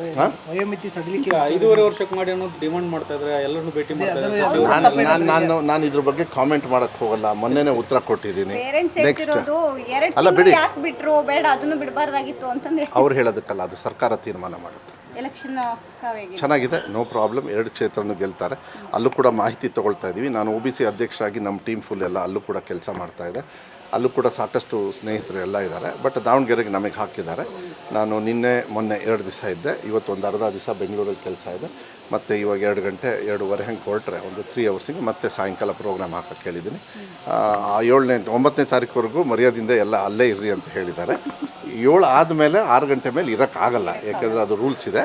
ವಯೋಮಿತಿ ಸಡಿಲಿಕೆ 5.5 ವರ್ಷಕ್ಕೆ ಮಾಡಿ ಅನ್ನೋದು ಡಿಮಾಂಡ್ ಮಾಡ್ತಾ ಇದ್ದಾರೆ, ಎಲ್ಲರನ್ನೂ ಭೇಟಿ ಮಾಡ್ತಾರೆ. ನಾನು ಇದ್ರ ಬಗ್ಗೆ ಕಾಮೆಂಟ್ ಮಾಡೋಕ್ಕೆ ಹೋಗಲ್ಲ. ಮೊನ್ನೆನೇ ಉತ್ತರ ಕೊಟ್ಟಿದ್ದೀನಿ. ನೆಕ್ಸ್ಟ್ ಅಲ್ಲ ಬಿಡಿ, ಬಿಟ್ರು ಬೇಡ ಅದನ್ನು ಬಿಡಬಾರ್ದಾಗಿತ್ತು ಅಂತಂದ್ರೆ ಅವ್ರು ಹೇಳೋದಕ್ಕಲ್ಲ, ಅದು ಸರ್ಕಾರ ತೀರ್ಮಾನ ಮಾಡುತ್ತೆ. ಎಲೆಕ್ಷನ್ ಚೆನ್ನಾಗಿದೆ, ನೋ ಪ್ರಾಬ್ಲಮ್. 2 ಕ್ಷೇತ್ರನೂ ಗೆಲ್ತಾರೆ. ಅಲ್ಲೂ ಕೂಡ ಮಾಹಿತಿ ತೊಗೊಳ್ತಾ ಇದ್ದೀವಿ. ನಾನು OBC ಅಧ್ಯಕ್ಷರಾಗಿ ನಮ್ಮ ಟೀಮ್ ಫುಲ್ ಎಲ್ಲ ಅಲ್ಲೂ ಕೂಡ ಕೆಲಸ ಮಾಡ್ತಾಯಿದೆ. ಅಲ್ಲೂ ಕೂಡ ಸಾಕಷ್ಟು ಸ್ನೇಹಿತರು ಎಲ್ಲ ಇದ್ದಾರೆ. ಬಟ್ ದಾವಣಗೆರೆಗೆ ನಮಗೆ ಹಾಕಿದ್ದಾರೆ. ನಾನು ಮೊನ್ನೆ 2 ದಿವಸ ಇದ್ದೆ. ಇವತ್ತು ಒಂದು ಅರ್ಧ ದಿವಸ ಬೆಂಗಳೂರಲ್ಲಿ ಕೆಲಸ ಇದೆ. ಮತ್ತು ಇವಾಗ 2 ಗಂಟೆ 2:30 ಹಂಗೆ ಹೊರಟ್ರೆ ಒಂದು 3 ಅವರ್ಸಿಗೆ ಮತ್ತೆ ಸಾಯಂಕಾಲ ಪ್ರೋಗ್ರಾಮ್ ಹಾಕಕ್ಕೆ ಹೇಳಿದ್ದೀನಿ. 9ನೇ ತಾರೀಕುವರೆಗೂ ಮರ್ಯಾದಿಂದ ಎಲ್ಲ ಅಲ್ಲೇ ಇರ್ರಿ ಅಂತ ಹೇಳಿದ್ದಾರೆ. 7 ಆದಮೇಲೆ 6 ಗಂಟೆ ಮೇಲೆ ಇರೋಕ್ಕಾಗಲ್ಲ, ಯಾಕೆಂದರೆ ಅದು ರೂಲ್ಸ್ ಇದೆ.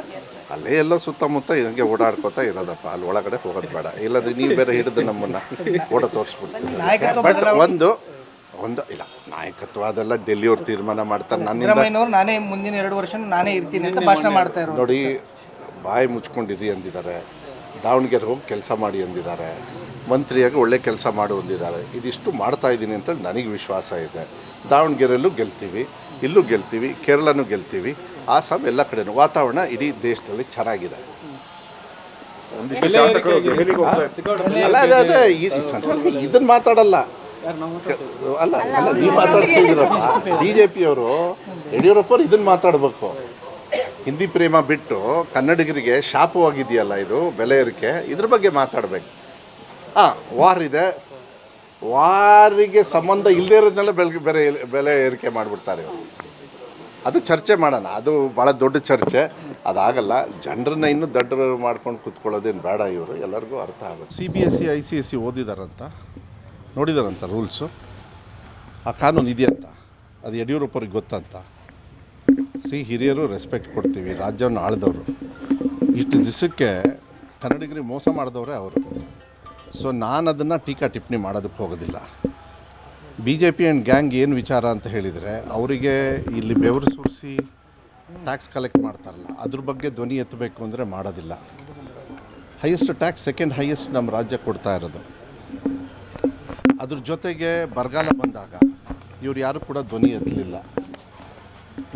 ಅಲ್ಲೇ ಎಲ್ಲೋ ಸುತ್ತಮುತ್ತ ಹಿಂಗೆ ಓಡಾಡ್ಕೋತಾ ಇರೋದಪ್ಪ, ಅಲ್ಲಿ ಒಳಗಡೆ ಹೋಗೋದು ಬೇಡ. ಇಲ್ಲದ್ರೆ ನೀವು ಬೇರೆ ಹಿಡಿದು ನಮ್ಮನ್ನು ಓಡ ತೋರಿಸ್ಬಿಡ್ತೀವಿ. ಬಟ್ ಒಂದು ಇಲ್ಲ, ನಾಯಕತ್ವ ಅದೆಲ್ಲ ಡೆಲ್ಲಿಯವ್ರು ತೀರ್ಮಾನ ಮಾಡ್ತಾರೆ. ನಾನೇ ಮುಂದಿನ 2 ವರ್ಷ ನಾನೇ ಇರ್ತೀನಿ ಅಂತ ಭಾಷಣ ಮಾಡ್ತಾ ಇರೋದು ನೋಡಿ. ಬಾಯಿ ಮುಚ್ಕೊಂಡಿರಿ ಅಂದಿದ್ದಾರೆ, ದಾವಣಗೆರೆ ಹೋಗಿ ಕೆಲಸ ಮಾಡಿ ಅಂದಿದ್ದಾರೆ, ಮಂತ್ರಿಯಾಗಿ ಒಳ್ಳೆ ಕೆಲಸ ಮಾಡು ಅಂದಿದ್ದಾರೆ. ಇದಿಷ್ಟು ಮಾಡ್ತಾ ಇದ್ದೀನಿ ಅಂತ ನನಗೆ ವಿಶ್ವಾಸ ಇದೆ. ದಾವಣಗೆರೆಯಲ್ಲೂ ಗೆಲ್ತೀವಿ, ಇಲ್ಲೂ ಗೆಲ್ತೀವಿ, ಕೇರಳನೂ ಗೆಲ್ತೀವಿ, ಆಸಾಮ್, ಎಲ್ಲ ಕಡೆನೂ ವಾತಾವರಣ ಇಡೀ ದೇಶದಲ್ಲಿ ಚೆನ್ನಾಗಿದೆ. ಅದೇ ಇದನ್ನು ಮಾತಾಡಲ್ಲ, ಅಲ್ಲ ನೀವು ಮಾತಾಡ್ತಿದ್ದೀರಪ್ಪ. BJPಯವರು ಯಡಿಯೂರಪ್ಪರು ಇದನ್ನು ಮಾತಾಡಬೇಕು. ಹಿಂದಿ ಪ್ರೇಮ ಬಿಟ್ಟು ಕನ್ನಡಿಗರಿಗೆ ಶಾಪವಾಗಿದೆಯಲ್ಲ ಇದು ಬೆಲೆ ಏರಿಕೆ, ಇದ್ರ ಬಗ್ಗೆ ಮಾತಾಡಬೇಕು. ವಾರ್ ಇದೆ, ವಾರಿಗೆ ಸಂಬಂಧ ಇಲ್ಲದೇ ಇರೋದನ್ನೆಲ್ಲ ಬೆಲೆ ಏರಿಕೆ ಮಾಡಿಬಿಡ್ತಾರೆ ಇವರು. ಅದು ಚರ್ಚೆ ಮಾಡೋಣ, ಅದು ಭಾಳ ದೊಡ್ಡ ಚರ್ಚೆ. ಅದಾಗಲ್ಲ. ಜನರನ್ನ ಇನ್ನೂ ದಡ್ಡರು ಮಾಡ್ಕೊಂಡು ಕೂತ್ಕೊಳ್ಳೋದೇನು ಬೇಡ. ಇವರು ಎಲ್ಲರಿಗೂ ಅರ್ಥ ಆಗುತ್ತೆ. CBSE ICSE ಓದಿದಾರಂತ, ನೋಡಿದಾರಂತ ರೂಲ್ಸು. ಆ ಕಾನೂನು ಇದೆಯಂತ, ಅದು ಯಡಿಯೂರಪ್ಪರಿಗೆ ಗೊತ್ತಂತ. ಹಿರಿಯರು ರೆಸ್ಪೆಕ್ಟ್ ಕೊಡ್ತೀವಿ, ರಾಜ್ಯವನ್ನು ಆಳಿದವರು. ಇಷ್ಟು ದಿವಸಕ್ಕೆ ಕನ್ನಡಿಗರಿಗೆ ಮೋಸ ಮಾಡಿದವರೇ ಅವರು. ಸೊ ನಾನು ಅದನ್ನು ಟೀಕಾ ಟಿಪ್ಪಣಿ ಮಾಡೋದಕ್ಕೆ ಹೋಗೋದಿಲ್ಲ. BJP ಆ್ಯಂಡ್ ಗ್ಯಾಂಗ್ ಏನು ವಿಚಾರ ಅಂತ ಹೇಳಿದರೆ, ಅವರಿಗೆ ಇಲ್ಲಿ ಬೆವರು ಸುರಿಸಿ ಟ್ಯಾಕ್ಸ್ ಕಲೆಕ್ಟ್ ಮಾಡ್ತಾರಲ್ಲ, ಅದ್ರ ಬಗ್ಗೆ ಧ್ವನಿ ಎತ್ತಬೇಕು ಅಂದರೆ ಮಾಡೋದಿಲ್ಲ. ಹೈಯೆಸ್ಟ್ ಟ್ಯಾಕ್ಸ್, ಸೆಕೆಂಡ್ ಹೈಯೆಸ್ಟ್ ನಮ್ಮ ರಾಜ್ಯ ಕೊಡ್ತಾ ಇರೋದು. ಅದ್ರ ಜೊತೆಗೆ ಬರಗಾಲ ಬಂದಾಗ ಇವ್ರು ಯಾರು ಕೂಡ ಧ್ವನಿ ಎತ್ತಲಿಲ್ಲ.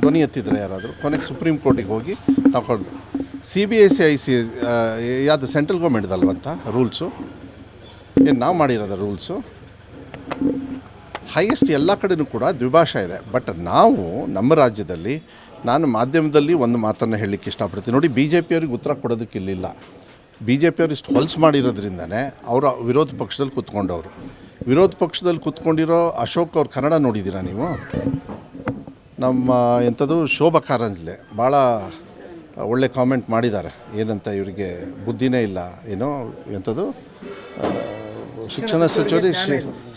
ಧ್ವನಿ ಎತ್ತಿದ್ರೆ ಯಾರಾದರೂ ಕೊನೆಗೆ ಸುಪ್ರೀಂ ಕೋರ್ಟಿಗೆ ಹೋಗಿ ತಗೊಂಡು. CBSE ಯಾವುದು ಸೆಂಟ್ರಲ್ ಗೌರ್ಮೆಂಟ್ದಲ್ವಂತ ರೂಲ್ಸು, ಏನು ನಾವು ಮಾಡಿರೋದ ರೂಲ್ಸು. ಹೈಯೆಸ್ಟ್ ಎಲ್ಲ ಕಡೆಯೂ ಕೂಡ ದ್ವಿಭಾಷಾ ಇದೆ. ಬಟ್ ನಾವು ನಮ್ಮ ರಾಜ್ಯದಲ್ಲಿ, ನಾನು ಮಾಧ್ಯಮದಲ್ಲಿ ಒಂದು ಮಾತನ್ನು ಹೇಳಲಿಕ್ಕೆ ಇಷ್ಟಪಡ್ತೀನಿ. ನೋಡಿ, BJPಯವ್ರಿಗೆ ಉತ್ತರ ಕೊಡೋದಕ್ಕಿಲ್ಲ. BJPಯವ್ರು ಇಷ್ಟು ಹೊಲ್ಸು ಮಾಡಿರೋದ್ರಿಂದನೇ ಅವರು ವಿರೋಧ ಪಕ್ಷದಲ್ಲಿ ಕೂತ್ಕೊಂಡವರು. ವಿರೋಧ ಪಕ್ಷದಲ್ಲಿ ಕೂತ್ಕೊಂಡಿರೋ ಅಶೋಕ್ ಅವ್ರ ಕನ್ನಡ ನೋಡಿದ್ದೀರಾ ನೀವು? ನಮ್ಮ ಎಂಥದ್ದು ಶೋಭಾ ಕಾರಂಜ್ಲೆ ಭಾಳ ಒಳ್ಳೆ ಕಾಮೆಂಟ್ ಮಾಡಿದ್ದಾರೆ. ಏನಂತ, ಇವರಿಗೆ ಬುದ್ಧಿನೇ ಇಲ್ಲ ಏನೋ, ಎಂಥದ್ದು ಶಿಕ್ಷಣ ಸಚಿವರೇ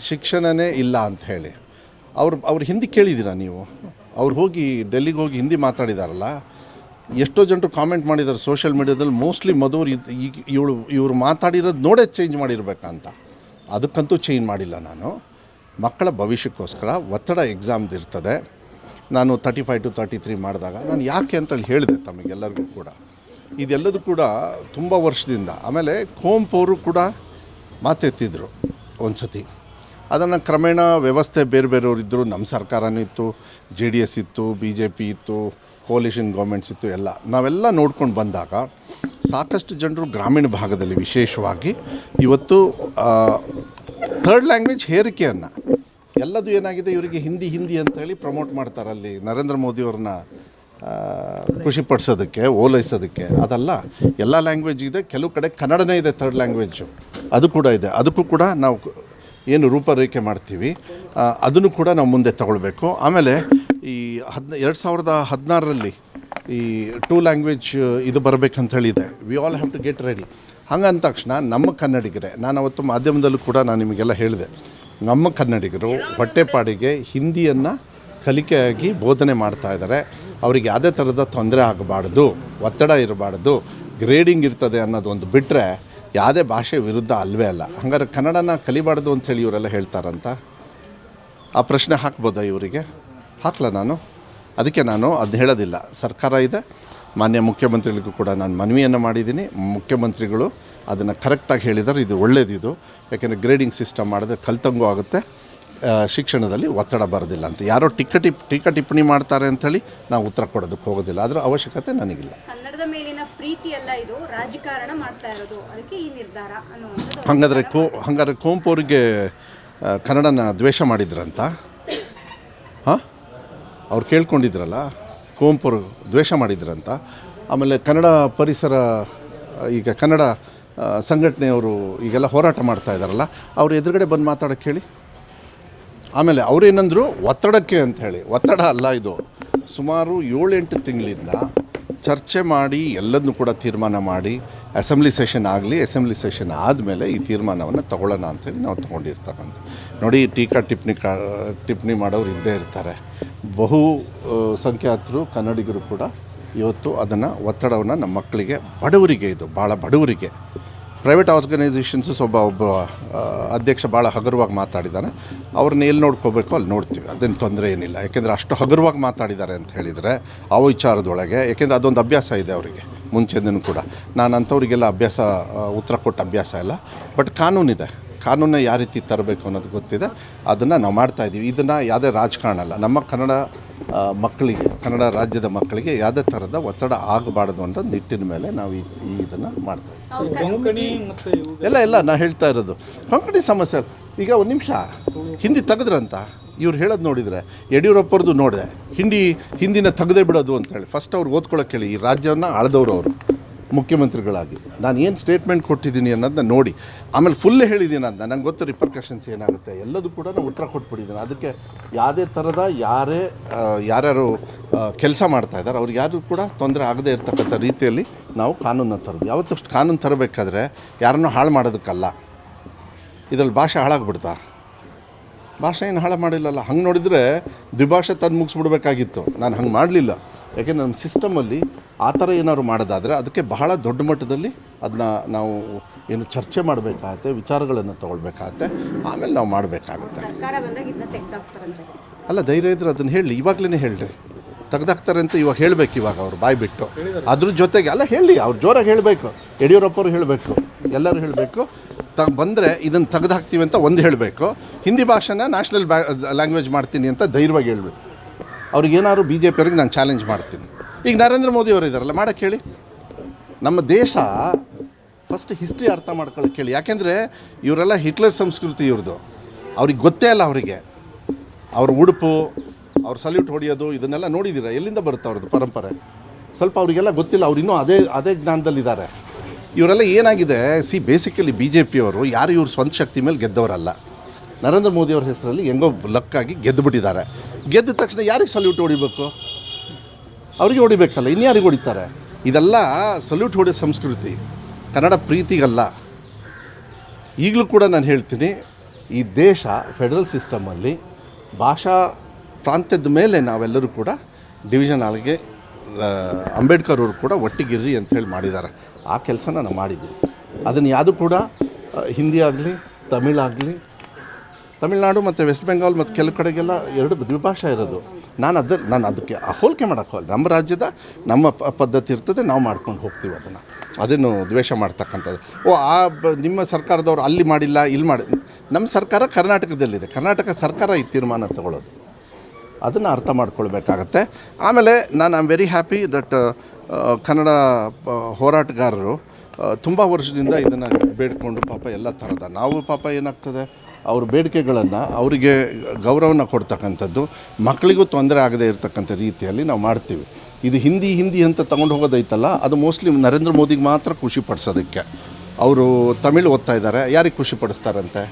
ಶಿಕ್ಷಣನೇ ಇಲ್ಲ ಅಂತ ಹೇಳಿ. ಅವ್ರು ಹಿಂದಿ ಕೇಳಿದ್ದೀರಾ ನೀವು? ಅವ್ರು ಹೋಗಿ ಡೆಲ್ಲಿಗೆ ಹೋಗಿ ಹಿಂದಿ ಮಾತಾಡಿದಾರಲ್ಲ. ಎಷ್ಟೋ ಜನರು ಕಾಮೆಂಟ್ ಮಾಡಿದ್ದಾರೆ ಸೋಷಿಯಲ್ ಮೀಡ್ಯಾದಲ್ಲಿ. ಮೋಸ್ಟ್ಲಿ ಮಧುರ್ ಇವರು ಮಾತಾಡಿರೋದು ನೋಡೇ ಚೇಂಜ್ ಮಾಡಿರ್ಬೇಕಂತ. ಅದಕ್ಕಂತೂ ಚೇಂಜ್ ಮಾಡಿಲ್ಲ ನಾನು. ಮಕ್ಕಳ ಭವಿಷ್ಯಕ್ಕೋಸ್ಕರ ಒತ್ತಡ ಎಕ್ಸಾಮ್ದು ಇರ್ತದೆ. ನಾನು 35 to 33 ಮಾಡಿದಾಗ ನಾನು ಯಾಕೆ ಅಂತೇಳಿ ಹೇಳಿದೆ ತಮಗೆಲ್ಲರಿಗೂ ಕೂಡ. ಇದೆಲ್ಲದೂ ಕೂಡ ತುಂಬ ವರ್ಷದಿಂದ. ಆಮೇಲೆ ಕುವೆಂಪು ಅವರು ಕೂಡ ಮಾತೆತ್ತಿದ್ರು ಒಂದು ಸತಿ. ಅದನ್ನು ಕ್ರಮೇಣ ವ್ಯವಸ್ಥೆ ಬೇರೆಯವರಿದ್ದರು. ನಮ್ಮ ಸರ್ಕಾರನೂ ಇತ್ತು, JDS ಇತ್ತು, BJP ಇತ್ತು, ಕೋಲಿಷನ್ ಗೌರ್ಮೆಂಟ್ಸ್ ಇತ್ತು, ಎಲ್ಲ ನಾವೆಲ್ಲ ನೋಡ್ಕೊಂಡು ಬಂದಾಗ ಸಾಕಷ್ಟು ಜನರು ಗ್ರಾಮೀಣ ಭಾಗದಲ್ಲಿ ವಿಶೇಷವಾಗಿ ಇವತ್ತು ಥರ್ಡ್ ಲ್ಯಾಂಗ್ವೇಜ್ ಹೇರಿಕೆಯನ್ನು ಎಲ್ಲದು ಏನಾಗಿದೆ, ಇವರಿಗೆ ಹಿಂದಿ ಅಂತೇಳಿ ಪ್ರಮೋಟ್ ಮಾಡ್ತಾರೆ. ಅಲ್ಲಿ ನರೇಂದ್ರ ಮೋದಿಯವ್ರನ್ನ ಖುಷಿಪಡಿಸೋದಕ್ಕೆ, ಓಲೈಸೋದಕ್ಕೆ. ಅದಲ್ಲ, ಎಲ್ಲ ಲ್ಯಾಂಗ್ವೇಜ್ ಇದೆ. ಕೆಲವು ಕಡೆ ಕನ್ನಡನೇ ಇದೆ ಥರ್ಡ್ ಲ್ಯಾಂಗ್ವೇಜು, ಅದು ಕೂಡ ಇದೆ. ಅದಕ್ಕೂ ಕೂಡ ನಾವು ಏನು ರೂಪರೇಖೆ ಮಾಡ್ತೀವಿ ಅದನ್ನು ಕೂಡ ನಾವು ಮುಂದೆ ತಗೊಳ್ಬೇಕು. ಆಮೇಲೆ ಈ 2016ರಲ್ಲಿ ಈ 2 ಲ್ಯಾಂಗ್ವೇಜ್ ಇದು ಬರಬೇಕಂತ ಹೇಳಿದೆ. We all have to get ready. ಹಂಗಂದ ತಕ್ಷಣ ನಮ್ಮ ಕನ್ನಡಿಗರೇ, ನಾನು ಅವತ್ತು ಮಾಧ್ಯಮದಲ್ಲೂ ಕೂಡ ನಾನು ನಿಮಗೆಲ್ಲ ಹೇಳಿದೆ, ನಮ್ಮ ಕನ್ನಡಿಗರು ಹೊಟ್ಟೆಪಾಡಿಗೆ ಹಿಂದಿಯನ್ನು ಕಲಿಕೆಯಾಗಿ ಬೋಧನೆ ಮಾಡ್ತಾ ಇದ್ದಾರೆ. ಅವರಿಗೆ ಯಾವುದೇ ಥರದ ತೊಂದರೆ ಆಗಬಾರ್ದು, ಒತ್ತಡ ಇರಬಾರ್ದು, ಗ್ರೇಡಿಂಗ್ ಇರ್ತದೆ ಅನ್ನೋದೊಂದು ಬಿಟ್ಟರೆ ಯಾವುದೇ ಭಾಷೆ ವಿರುದ್ಧ ಅಲ್ವೇ ಅಲ್ಲ. ಹಾಗಾದ್ರೆ ಕನ್ನಡನ ಕಲಿಬಾರ್ದು ಅಂಥೇಳಿ ಇವರೆಲ್ಲ ಹೇಳ್ತಾರಂತ ಆ ಪ್ರಶ್ನೆ ಹಾಕ್ಬೋದಾ ಇವರಿಗೆ? ಹಾಕಲ್ಲ ನಾನು. ಅದಕ್ಕೆ ನಾನು ಅದನ್ನ ಹೇಳೋದಿಲ್ಲ. ಸರ್ಕಾರ ಇದೆ, ಮಾನ್ಯ ಮುಖ್ಯಮಂತ್ರಿಗಳಿಗೂ ಕೂಡ ನಾನು ಮನವಿಯನ್ನು ಮಾಡಿದ್ದೀನಿ. ಮುಖ್ಯಮಂತ್ರಿಗಳು ಅದನ್ನು ಕರೆಕ್ಟಾಗಿ ಹೇಳಿದ್ದಾರೆ. ಇದು ಒಳ್ಳೆಯದಿದು, ಯಾಕೆಂದರೆ ಗ್ರೇಡಿಂಗ್ ಸಿಸ್ಟಮ್ ಮಾಡಿದ್ರೆ ಕಲ್ತಂಗೂ ಆಗುತ್ತೆ, ಶಿಕ್ಷಣದಲ್ಲಿ ಒತ್ತಡ ಬರೋದಿಲ್ಲ ಅಂತ. ಯಾರೋ ಟೀಕಾ ಟಿಪ್ಪಣಿ ಮಾಡ್ತಾರೆ ಅಂಥೇಳಿ ನಾವು ಉತ್ತರ ಕೊಡೋದಕ್ಕೆ ಹೋಗೋದಿಲ್ಲ. ಅದರ ಅವಶ್ಯಕತೆ ನನಗಿಲ್ಲ. ಕನ್ನಡದ ಮೇಲಿನ ಪ್ರೀತಿ ಎಲ್ಲ ಇದು ರಾಜಕಾರಣ ಮಾಡ್ತಾ ಇರೋದು, ಅದಕ್ಕೆ ಈ ನಿರ್ಧಾರ ಅನ್ನುವಂಥದ್ದು. ಹಾಗಾದ್ರೆ ಕುವೆಂಪು ಅವರಿಗೆ ಕನ್ನಡನ ದ್ವೇಷ ಮಾಡಿದ್ರಂತ? ಹಾಂ, ಅವ್ರು ಕೇಳ್ಕೊಂಡಿದ್ರಲ್ಲ, ಕುವೆಂಪು ಅವರು ದ್ವೇಷ ಮಾಡಿದ್ರಂತ. ಆಮೇಲೆ ಕನ್ನಡ ಪರಿಸರ, ಈಗ ಕನ್ನಡ ಸಂಘಟನೆಯವರು ಈಗೆಲ್ಲ ಹೋರಾಟ ಮಾಡ್ತಾ ಇದ್ದಾರಲ್ಲ, ಅವ್ರು ಎದುರುಗಡೆ ಬಂದು ಮಾತಾಡೋಕ್ಕೆ ಹೇಳಿ. ಆಮೇಲೆ ಅವರೇನಂದ್ರು ಒತ್ತಡಕ್ಕೆ ಅಂತ ಹೇಳಿ. ಒತ್ತಡ ಅಲ್ಲ ಇದು. ಸುಮಾರು 7-8 ತಿಂಗಳಿಂದ ಚರ್ಚೆ ಮಾಡಿ ಎಲ್ಲದನ್ನೂ ಕೂಡ ತೀರ್ಮಾನ ಮಾಡಿ ಅಸೆಂಬ್ಲಿ ಸೆಷನ್ ಆಗಲಿ, ಅಸೆಂಬ್ಲಿ ಸೆಷನ್ ಆದಮೇಲೆ ಈ ತೀರ್ಮಾನವನ್ನು ತಗೊಳ್ಳೋಣ ಅಂಥೇಳಿ ನಾವು ತೊಗೊಂಡಿರ್ತಕ್ಕಂಥ. ನೋಡಿ, ಟೀಕಾ ಟಿಪ್ಪಣಿ ಮಾಡೋರು ಇದ್ದೇ ಇರ್ತಾರೆ. ಬಹು ಸಂಖ್ಯಾತರು ಕನ್ನಡಿಗರು ಕೂಡ ಇವತ್ತು ಅದನ್ನು ಒತ್ತಡವನ್ನು ನಮ್ಮ ಮಕ್ಕಳಿಗೆ, ಬಡವರಿಗೆ, ಇದು ಭಾಳ ಬಡವರಿಗೆ, ಪ್ರೈವೇಟ್ ಆರ್ಗನೈಸೇಷನ್ಸು ಒಬ್ಬ ಅಧ್ಯಕ್ಷ ಭಾಳ ಹಗುರವಾಗಿ ಮಾತಾಡಿದ್ದಾನೆ. ಅವ್ರನ್ನ ಎಲ್ಲಿ ನೋಡ್ಕೋಬೇಕು ಅಲ್ಲಿ ನೋಡ್ತೀವಿ, ಅದೇನು ತೊಂದರೆ ಏನಿಲ್ಲ. ಯಾಕೆಂದರೆ ಅಷ್ಟು ಹಗುರವಾಗಿ ಮಾತಾಡಿದ್ದಾರೆ ಅಂತ ಹೇಳಿದರೆ ಆ ವಿಚಾರದೊಳಗೆ, ಯಾಕೆಂದರೆ ಅದೊಂದು ಅಭ್ಯಾಸ ಇದೆ ಅವರಿಗೆ ಮುಂಚೆನೂ ಕೂಡ. ನಾನು ಅಂಥವ್ರಿಗೆಲ್ಲ ಉತ್ತರ ಕೊಟ್ಟ ಅಭ್ಯಾಸ ಇಲ್ಲ. ಬಟ್ ಕಾನೂನಿದೆ, ಕಾನೂನನ್ನ ಯಾವ ರೀತಿ ತರಬೇಕು ಅನ್ನೋದು ಗೊತ್ತಿದೆ. ಅದನ್ನು ನಾವು ಮಾಡ್ತಾಯಿದ್ದೀವಿ. ಇದನ್ನು ಯಾವುದೇ ರಾಜಕಾರಣ ಅಲ್ಲ. ನಮ್ಮ ಕನ್ನಡ ಮಕ್ಕಳಿಗೆ, ಕನ್ನಡ ರಾಜ್ಯದ ಮಕ್ಕಳಿಗೆ ಯಾವುದೇ ಥರದ ಒತ್ತಡ ಆಗಬಾರ್ದು ಅಂತ ನಿಟ್ಟಿನ ಮೇಲೆ ನಾವು ಇದನ್ನು ಮಾಡ್ತಾಯಿದ್ದೀವಿ. ಕೊಂಕಣಿ ಮತ್ತು ಎಲ್ಲ ನಾನು ಹೇಳ್ತಾ ಇರೋದು ಕೊಂಕಣಿ ಸಮಸ್ಯೆ. ಈಗ ಒಂದು ನಿಮಿಷ, ಹಿಂದಿ ತೆಗೆದ್ರಂತ ಇವ್ರು ಹೇಳೋದು ನೋಡಿದರೆ, ಯಡಿಯೂರಪ್ಪರದು ನೋಡಿದೆ, ಹಿಂದಿನ ತೆಗೆದೇ ಬಿಡೋದು ಅಂತೇಳಿ. ಫಸ್ಟ್ ಅವ್ರು ಓದ್ಕೊಳ್ಳೋಕೆ ಹೇಳಿ. ಈ ರಾಜ್ಯವನ್ನು ಆಳ್ದವ್ರು ಅವರು ಮುಖ್ಯಮಂತ್ರಿಗಳಾಗಿ. ನಾನು ಏನು ಸ್ಟೇಟ್ಮೆಂಟ್ ಕೊಟ್ಟಿದ್ದೀನಿ ಅನ್ನೋದನ್ನ ನೋಡಿ, ಆಮೇಲೆ ಫುಲ್ ಹೇಳಿದ್ದೀನಿ ಅಂತ. ನಂಗೆ ಗೊತ್ತು ರಿಪರ್ಕಷನ್ಸ್ ಏನಾಗುತ್ತೆ, ಎಲ್ಲದೂ ಕೂಡ ನಾನು ಉತ್ತರ ಕೊಟ್ಬಿಟ್ಟಿದ್ದೀನಿ. ಅದಕ್ಕೆ ಯಾವುದೇ ಥರದ ಯಾರ್ಯಾರು ಕೆಲಸ ಮಾಡ್ತಾಯಿದ್ದಾರೆ ಅವ್ರಿಗೆ ಯಾರು ಕೂಡ ತೊಂದರೆ ಆಗದೇ ಇರ್ತಕ್ಕಂಥ ರೀತಿಯಲ್ಲಿ ನಾವು ಕಾನೂನನ್ನ ತರೋದು. ಯಾವತ್ತಷ್ಟು ಕಾನೂನು ತರಬೇಕಾದ್ರೆ ಯಾರನ್ನೂ ಹಾಳು ಮಾಡೋದಕ್ಕಲ್ಲ. ಇದರಲ್ಲಿ ಭಾಷೆ ಹಾಳಾಗ್ಬಿಡ್ತಾ? ಭಾಷೆ ಏನು ಹಾಳು ಮಾಡಿಲ್ಲಲ್ಲ. ಹಂಗೆ ನೋಡಿದರೆ ದ್ವಿಭಾಷೆ ತಂದು ಮುಗಿಸ್ಬಿಡ್ಬೇಕಾಗಿತ್ತು. ನಾನು ಹಂಗೆ ಮಾಡಲಿಲ್ಲ. ಯಾಕೆಂದರೆ ನಮ್ಮ ಸಿಸ್ಟಮಲ್ಲಿ ಆ ಥರ ಏನಾದ್ರು ಮಾಡೋದಾದರೆ ಅದಕ್ಕೆ ಬಹಳ ದೊಡ್ಡ ಮಟ್ಟದಲ್ಲಿ ಅದನ್ನ ನಾವು ಏನು ಚರ್ಚೆ ಮಾಡಬೇಕಾಗತ್ತೆ, ವಿಚಾರಗಳನ್ನು ತೊಗೊಳ್ಬೇಕಾಗತ್ತೆ, ಆಮೇಲೆ ನಾವು ಮಾಡಬೇಕಾಗುತ್ತೆ. ಅಲ್ಲ, ಧೈರ್ಯ ಇದ್ರೆ ಅದನ್ನು ಹೇಳಿ, ಇವಾಗಲೇ ಹೇಳ್ರಿ. ತೆಗ್ದಾಕ್ತಾರೆ ಅಂತ ಇವಾಗ ಹೇಳಬೇಕು, ಇವಾಗ ಅವ್ರು ಬಾಯಿ ಬಿಟ್ಟು. ಅದ್ರ ಜೊತೆಗೆ ಅಲ್ಲ ಹೇಳಿ, ಅವ್ರು ಜೋರಾಗಿ ಹೇಳಬೇಕು. ಯಡಿಯೂರಪ್ಪರು ಹೇಳಬೇಕು, ಎಲ್ಲರೂ ಹೇಳಬೇಕು. ಬಂದರೆ ಇದನ್ನು ತೆಗೆದು ಹಾಕ್ತೀವಿ ಅಂತ ಒಂದು ಹೇಳಬೇಕು. ಹಿಂದಿ ಭಾಷೆನ ನ್ಯಾಷನಲ್ ಲ್ಯಾಂಗ್ವೇಜ್ ಮಾಡ್ತೀನಿ ಅಂತ ಧೈರ್ಯವಾಗಿ ಹೇಳಬೇಕು. ಅವ್ರಿಗೇನಾದ್ರು BJP ಅವ್ರಿಗೆ ನಾನು ಚಾಲೆಂಜ್ ಮಾಡ್ತೀನಿ. ಈಗ ನರೇಂದ್ರ ಮೋದಿ ಅವರು ಇದ್ದಾರಲ್ಲ, ಮಾಡೋಕ್ಕೆ ಹೇಳಿ. ನಮ್ಮ ದೇಶ ಫಸ್ಟ್ ಹಿಸ್ಟ್ರಿ ಅರ್ಥ ಮಾಡ್ಕೊಳ್ಳೋಕೆ ಹೇಳಿ. ಯಾಕೆಂದರೆ ಇವರೆಲ್ಲ ಹಿಟ್ಲರ್ ಸಂಸ್ಕೃತಿ ಇವ್ರದ್ದು. ಅವ್ರಿಗೆ ಗೊತ್ತೇ ಇಲ್ಲ. ಅವರಿಗೆ ಅವ್ರ ಉಡುಪು, ಅವ್ರ ಸಲ್ಯೂಟ್ ಹೊಡೆಯೋದು ಇದನ್ನೆಲ್ಲ ನೋಡಿದ್ದೀರ, ಎಲ್ಲಿಂದ ಬರುತ್ತೆ ಅವ್ರದ್ದು ಪರಂಪರೆ? ಸ್ವಲ್ಪ ಅವರಿಗೆಲ್ಲ ಗೊತ್ತಿಲ್ಲ. ಅವ್ರು ಇನ್ನೂ ಅದೇ ಜ್ಞಾನದಲ್ಲಿದ್ದಾರೆ. ಇವರೆಲ್ಲ ಏನಾಗಿದೆ, ಬೇಸಿಕಲಿ BJP ಅವರು ಯಾರು ಇವ್ರ ಸ್ವಂತ ಶಕ್ತಿ ಮೇಲೆ ಗೆದ್ದವರಲ್ಲ. ನರೇಂದ್ರ ಮೋದಿ ಅವ್ರ ಹೆಸರಲ್ಲಿ ಹೆಂಗೋ ಲಕ್ಕಾಗಿ ಗೆದ್ದುಬಿಟ್ಟಿದ್ದಾರೆ. ಗೆದ್ದ ತಕ್ಷಣ ಯಾರಿಗೆ ಸಲ್ಯೂಟ್ ಹೊಡಿಬೇಕು? ಅವರಿಗೆ ಹೊಡಿಬೇಕಲ್ಲ, ಇನ್ಯಾರಿಗೆ ಹೊಡಿತಾರೆ? ಇದೆಲ್ಲ ಸಲ್ಯೂಟ್ ಹೊಡೆಯೋ ಸಂಸ್ಕೃತಿ, ಕನ್ನಡ ಪ್ರೀತಿಗಲ್ಲ. ಈಗಲೂ ಕೂಡ ನಾನು ಹೇಳ್ತೀನಿ, ಈ ದೇಶ ಫೆಡರಲ್ ಸಿಸ್ಟಮಲ್ಲಿ ಭಾಷಾ ಪ್ರಾಂತ್ಯದ ಮೇಲೆ ನಾವೆಲ್ಲರೂ ಕೂಡ ಡಿವಿಷನ್ ಆಲ್ಗೆ ಅಂಬೇಡ್ಕರ್ ಅವರು ಕೂಡ ಒಟ್ಟಿಗಿರ್ರಿ ಅಂಥೇಳಿ ಮಾಡಿದ್ದಾರೆ. ಆ ಕೆಲಸನ ನಾವು ಮಾಡಿದ್ದೀವಿ. ಅದನ್ನು ಯಾವುದು ಕೂಡ ಹಿಂದಿ ಆಗಲಿ, ತಮಿಳ್ನಾಡು ಮತ್ತು ವೆಸ್ಟ್ ಬೆಂಗಾಲ್ ಮತ್ತು ಕೆಲವು ಕಡೆಗೆಲ್ಲ ಎರಡು ದ್ವಿಭಾಷೆ ಇರೋದು. ನಾನು ಅದಕ್ಕೆ ಹೋಲಿಕೆ ಮಾಡೋಕ್ಕೋಲ್ಲ. ನಮ್ಮ ರಾಜ್ಯದ ನಮ್ಮ ಪದ್ಧತಿ ಇರ್ತದೆ, ನಾವು ಮಾಡ್ಕೊಂಡು ಹೋಗ್ತೀವಿ. ಅದನ್ನು ದ್ವೇಷ ಮಾಡ್ತಕ್ಕಂಥದ್ದು. ನಿಮ್ಮ ಸರ್ಕಾರದವ್ರು ಅಲ್ಲಿ ಮಾಡಿಲ್ಲ, ಇಲ್ಲಿ ಮಾಡಿ. ನಮ್ಮ ಸರ್ಕಾರ ಕರ್ನಾಟಕದಲ್ಲಿದೆ. ಕರ್ನಾಟಕ ಸರ್ಕಾರ ಈ ತೀರ್ಮಾನ ತಗೊಳ್ಳೋದು. ಅದನ್ನು ಅರ್ಥ ಮಾಡ್ಕೊಳ್ಬೇಕಾಗತ್ತೆ. ಆಮೇಲೆ ನಾನು I am very happy that Kannada ಹೋರಾಟಗಾರರು ತುಂಬ ವರ್ಷದಿಂದ ಇದನ್ನು ಬೇಡ್ಕೊಂಡು ಪಾಪ ಎಲ್ಲ ಥರದ, ನಾವು ಪಾಪ ಏನಾಗ್ತದೆ ಅವ್ರ ಬೇಡಿಕೆಗಳನ್ನು, ಅವರಿಗೆ ಗೌರವನ ಕೊಡ್ತಕ್ಕಂಥದ್ದು, ಮಕ್ಕಳಿಗೂ ತೊಂದರೆ ಆಗದೇ ಇರತಕ್ಕಂಥ ರೀತಿಯಲ್ಲಿ ನಾವು ಮಾಡ್ತೀವಿ. ಇದು ಹಿಂದಿ ಅಂತ ತೊಗೊಂಡು ಹೋಗೋದೈತಲ್ಲ, ಅದು ಮೋಸ್ಟ್ಲಿ ನರೇಂದ್ರ ಮೋದಿಗೆ ಮಾತ್ರ ಖುಷಿ ಪಡಿಸೋದಕ್ಕೆ. ಅವರು ತಮಿಳು ಓದ್ತಾ ಇದ್ದಾರೆ, ಯಾರಿಗೆ ಖುಷಿ ಪಡಿಸ್ತಾರಂತೆ?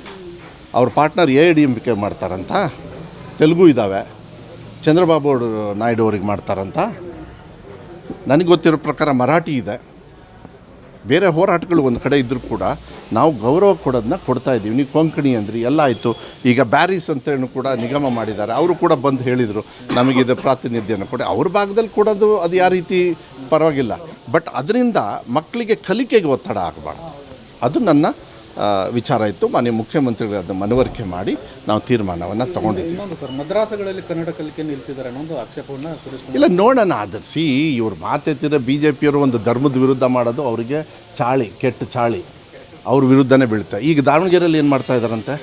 ಅವ್ರ ಪಾರ್ಟ್ನರ್ AIADMK ಮಾಡ್ತಾರಂತ, ತೆಲುಗು ಇದ್ದಾವೆ, ಚಂದ್ರಬಾಬು ನಾಯ್ಡು ಅವ್ರಿಗೆ ಮಾಡ್ತಾರಂತ. ನನಗೆ ಗೊತ್ತಿರೋ ಪ್ರಕಾರ ಮರಾಠಿ ಇದೆ. ಬೇರೆ ಹೋರಾಟಗಳು ಒಂದು ಕಡೆ ಇದ್ದರೂ ಕೂಡ ನಾವು ಗೌರವ ಕೊಡೋದನ್ನ ಕೊಡ್ತಾ ಇದ್ದೀವಿ. ನೀವು ಕೊಂಕಣಿ ಅಂದ್ರಿ, ಎಲ್ಲ ಆಯಿತು. ಈಗ ಬ್ಯಾರೀಸ್ ಅಂತೇಳಿ ಕೂಡ ನಿಗಮ ಮಾಡಿದ್ದಾರೆ, ಅವರು ಕೂಡ ಬಂದು ಹೇಳಿದರು ನಮಗಿದು ಪ್ರಾತಿನಿಧ್ಯನ ಕೊಡಿ. ಅವ್ರ ಭಾಗದಲ್ಲಿ ಕೊಡೋದು ಅದು ಯಾವ ರೀತಿ ಪರವಾಗಿಲ್ಲ, ಬಟ್ ಅದರಿಂದ ಮಕ್ಕಳಿಗೆ ಕಲಿಕೆಗೆ ಒತ್ತಡ ಆಗಬಾರ್ದು. ಅದು ನನ್ನ ವಿಚಾರ ಇತ್ತು. ಮಾನ್ಯ ಮುಖ್ಯಮಂತ್ರಿಗಳು ಅದನ್ನು ಮನವರಿಕೆ ಮಾಡಿ ನಾವು ತೀರ್ಮಾನವನ್ನು ತೊಗೊಂಡಿದ್ದೀವಿ. ಇನ್ನೊಂದು ಸರ್, ಮದ್ರಾಸಗಳಲ್ಲಿ ಕನ್ನಡ ಕಲಿಕೆ ನಿಲ್ಲಿಸಿದ್ದಾರೆ ಅನ್ನೋ ಒಂದು ಆಕ್ಷೇಪವನ್ನು ಸುರೇಶ್ ಇಲ್ಲ, ನೋಡೋಣ. ಆಧರಿಸಿ ಇವ್ರು ಮಾತೆತ್ತಿರ BJP ಅವರು ಒಂದು ಧರ್ಮದ ವಿರುದ್ಧ ಮಾಡೋದು ಅವರಿಗೆ ಚಾಳಿ, ಕೆಟ್ಟ ಚಾಳಿ, ಅವ್ರ ವಿರುದ್ಧನೇ ಬೀಳುತ್ತೆ. ಈಗ ದಾವಣಗೆರೆಯಲ್ಲಿ ಏನು ಮಾಡ್ತಾ ಇದ್ದಾರಂತೆ,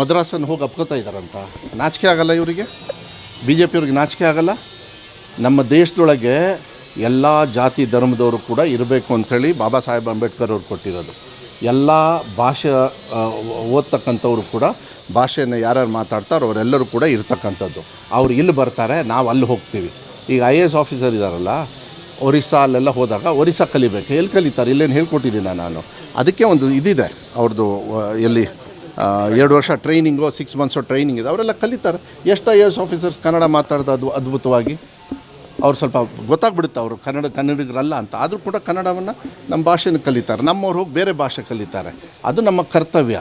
ಮದ್ರಾಸನ್ನು ಹೋಗಿ ಅಪ್ಕೋತಾ ಇದ್ದಾರಂತ. ನಾಚಿಕೆ ಆಗಲ್ಲ ಇವರಿಗೆ? BJP ಅವ್ರಿಗೆ ನಾಚಿಕೆ ಆಗಲ್ಲ? ನಮ್ಮ ದೇಶದೊಳಗೆ ಎಲ್ಲ ಜಾತಿ ಧರ್ಮದವರು ಕೂಡ ಇರಬೇಕು ಅಂಥೇಳಿ ಬಾಬಾ ಸಾಹೇಬ್ ಅಂಬೇಡ್ಕರ್ ಅವ್ರು ಕೊಟ್ಟಿರೋದು. ಎಲ್ಲ ಭಾಷೆ ಓದ್ತಕ್ಕಂಥವ್ರು ಕೂಡ ಭಾಷೆಯನ್ನು ಯಾರ್ಯಾರು ಮಾತಾಡ್ತಾರೋ ಅವರೆಲ್ಲರೂ ಕೂಡ ಇರ್ತಕ್ಕಂಥದ್ದು. ಅವ್ರು ಇಲ್ಲಿ ಬರ್ತಾರೆ, ನಾವು ಅಲ್ಲಿ ಹೋಗ್ತೀವಿ. ಈಗ IAS ಆಫೀಸರ್ ಇದ್ದಾರಲ್ಲ, ಒರಿಸ್ಸಾ ಅಲ್ಲೆಲ್ಲ ಹೋದಾಗ ಒರಿಸ್ಸಾ ಕಲಿಬೇಕು. ಎಲ್ಲಿ ಕಲಿತಾರೆ? ಇಲ್ಲೇನು ಹೇಳ್ಕೊಟ್ಟಿದ್ದೀನಿ ನಾನು. ಅದಕ್ಕೆ ಒಂದು ಇದಿದೆ ಅವ್ರದ್ದು, ಎಲ್ಲಿ 2 ವರ್ಷ ಟ್ರೈನಿಂಗು, 6 ಮಂತ್ಸು ಟ್ರೈನಿಂಗ್ ಇದೆ, ಅವರೆಲ್ಲ ಕಲಿತಾರೆ. ಎಷ್ಟು IAS ಆಫೀಸರ್ಸ್ ಕನ್ನಡ ಮಾತಾಡ್ದು ಅದು ಅದ್ಭುತವಾಗಿ. ಅವ್ರು ಸ್ವಲ್ಪ ಗೊತ್ತಾಗ್ಬಿಡುತ್ತೆ ಅವರು ಕನ್ನಡಿಗರಲ್ಲ ಅಂತ. ಆದರೂ ಕೂಡ ಕನ್ನಡವನ್ನು ನಮ್ಮ ಭಾಷೆನ ಕಲಿತಾರೆ. ನಮ್ಮವ್ರು ಹೋಗಿ ಬೇರೆ ಭಾಷೆ ಕಲಿತಾರೆ. ಅದು ನಮ್ಮ ಕರ್ತವ್ಯ.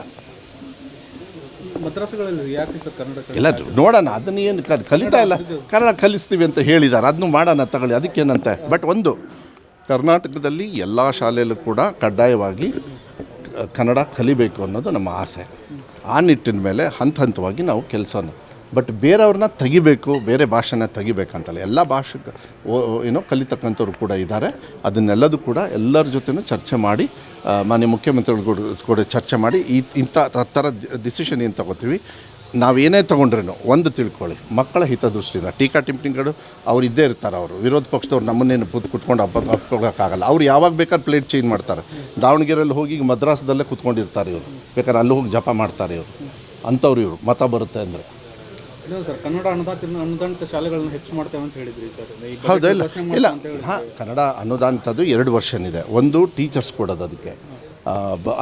ಮದ್ರಾಸಗಳಲ್ಲಿ ಯಾಕೆ ಸರ್ ಕನ್ನಡ ಇಲ್ಲ, ನೋಡೋಣ. ಅದನ್ನು ಏನು ಕಲಿತಾ ಇಲ್ಲ, ಕನ್ನಡ ಕಲಿಸ್ತೀವಿ ಅಂತ ಹೇಳಿದ್ದಾರೆ, ಅದನ್ನು ಮಾಡೋಣ ತಗೊಳ್ಳಿ, ಅದಕ್ಕೇನಂತೆ. ಬಟ್ ಒಂದು, ಕರ್ನಾಟಕದಲ್ಲಿ ಎಲ್ಲ ಶಾಲೆಯಲ್ಲೂ ಕೂಡ ಕಡ್ಡಾಯವಾಗಿ ಕನ್ನಡ ಕಲಿಬೇಕು ಅನ್ನೋದು ನಮ್ಮ ಆಸೆ. ಆ ನಿಟ್ಟಿನ ಮೇಲೆ ಹಂತವಾಗಿ ನಾವು ಕೆಲಸನ, ಬಟ್ ಬೇರೆಯವ್ರನ್ನ ತೆಗಿಬೇಕು, ಬೇರೆ ಭಾಷೆನ ತೆಗಿಬೇಕಂತಲ್ಲ. ಎಲ್ಲ ಭಾಷೆ ಕಲಿತಕ್ಕಂಥವ್ರು ಕೂಡ ಇದ್ದಾರೆ. ಅದನ್ನೆಲ್ಲದೂ ಕೂಡ ಎಲ್ಲರ ಜೊತೆನೂ ಚರ್ಚೆ ಮಾಡಿ, ಮಾನ್ಯ ಮುಖ್ಯಮಂತ್ರಿಗಳು ಕೂಡ ಚರ್ಚೆ ಮಾಡಿ ಇಂಥ ಥರ ಡಿಸಿಷನ್ ಏನು ತಗೋತೀವಿ. ನಾವೇನೇ ತೊಗೊಂಡ್ರೂ ಒಂದು ತಿಳ್ಕೊಳ್ಳಿ, ಮಕ್ಕಳ ಹಿತದೃಷ್ಟಿಯಿಂದ ಟೀಕಾ ಟಿಪ್ಪಣಿಗಳು ಅವ್ರು ಇದ್ದೇ ಇರ್ತಾರೆ. ಅವರು ವಿರೋಧ ಪಕ್ಷದವ್ರು ನಮ್ಮನ್ನೇನು ಕುತ್ಕೊಂಡು ಹಬ್ಬೋಕ್ಕಾಗಲ್ಲ. ಅವ್ರು ಯಾವಾಗ ಬೇಕಾದ್ರೆ ಪ್ಲೇಟ್ ಚೇಂಜ್ ಮಾಡ್ತಾರೆ. ದಾವಣಗೆರೆಯಲ್ಲಿ ಹೋಗಿ ಈಗ ಮದ್ರಾಸದಲ್ಲೇ ಕುತ್ಕೊಂಡಿರ್ತಾರೆ ಇವರು, ಬೇಕಾದ್ರೆ ಅಲ್ಲಿ ಹೋಗಿ ಜಪ ಮಾಡ್ತಾರೆ ಇವರು. ಅಂಥವ್ರು ಇವರು ಮತ ಬರುತ್ತೆ ಅಂದರೆ. ಇಲ್ಲ ಸರ್, ಕನ್ನಡ ಅನುದಾನಿತ ಶಾಲೆಗಳನ್ನು ಹೆಚ್ಚು ಮಾಡ್ತೇವೆ ಅಂತ ಹೇಳಿದ್ರಿ ಸರ್. ಹೌದಾ? ಇಲ್ಲ, ಹಾಂ, ಕನ್ನಡ ಅನುದಾನಿತದ್ದು 2 ವರ್ಷನ್ ಇದೆ. ಒಂದು ಟೀಚರ್ಸ್ ಕೊಡೋದು, ಅದಕ್ಕೆ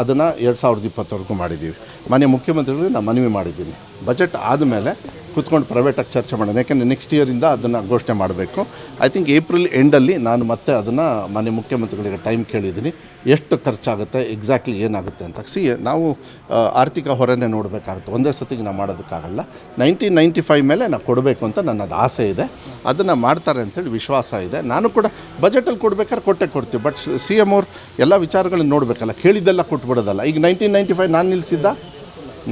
ಅದನ್ನು 2020ವರೆಗೂ ಮಾಡಿದ್ದೀವಿ. ಮಾನ್ಯ ಮುಖ್ಯಮಂತ್ರಿಗಳಿಗೆ ನಾನು ಮನವಿ ಮಾಡಿದ್ದೀನಿ, ಬಜೆಟ್ ಆದಮೇಲೆ ಕೂತ್ಕೊಂಡು ಪ್ರೈವೇಟಾಗಿ ಚರ್ಚೆ ಮಾಡೋಣ. ಯಾಕೆಂದರೆ ನೆಕ್ಸ್ಟ್ ಇಯರಿಂದ ಅದನ್ನು ಘೋಷಣೆ ಮಾಡಬೇಕು. ಐ ಥಿಂಕ್ ಏಪ್ರಿಲ್ ಎಂಡಲ್ಲಿ ನಾನು ಮತ್ತೆ ಅದನ್ನು ಮಾನ್ಯ ಮುಖ್ಯಮಂತ್ರಿಗಳಿಗೆ ಟೈಮ್ ಕೇಳಿದ್ದೀನಿ, ಎಷ್ಟು ಖರ್ಚಾಗುತ್ತೆ, ಎಕ್ಸಾಕ್ಟ್ಲಿ ಏನಾಗುತ್ತೆ ಅಂತ. ನಾವು ಆರ್ಥಿಕ ಹೊರೆನೇ ನೋಡಬೇಕಾಗುತ್ತೆ, ಒಂದೇ ಸತಿಗೆ ನಾವು ಮಾಡೋದಕ್ಕಾಗಲ್ಲ. 1995 ಮೇಲೆ ನಾವು ಕೊಡಬೇಕು ಅಂತ ನನ್ನದು ಆಸೆ ಇದೆ. ಅದನ್ನು ಮಾಡ್ತಾರೆ ಅಂತೇಳಿ ವಿಶ್ವಾಸ ಇದೆ. ನಾನು ಕೂಡ ಬಜೆಟಲ್ಲಿ ಕೊಡ್ಬೇಕಾದ್ರೆ ಕೊಡ್ತೀವಿ. ಬಟ್ CM ಅವ್ರು ಎಲ್ಲ ವಿಚಾರಗಳನ್ನ ನೋಡಬೇಕಲ್ಲ, ಕೇಳಿದ್ದೆಲ್ಲ ಕೊಟ್ಬಿಡೋದಲ್ಲ. ಈಗ 1995 ನಾನು ನಿಲ್ಲಿಸಿದ್ದ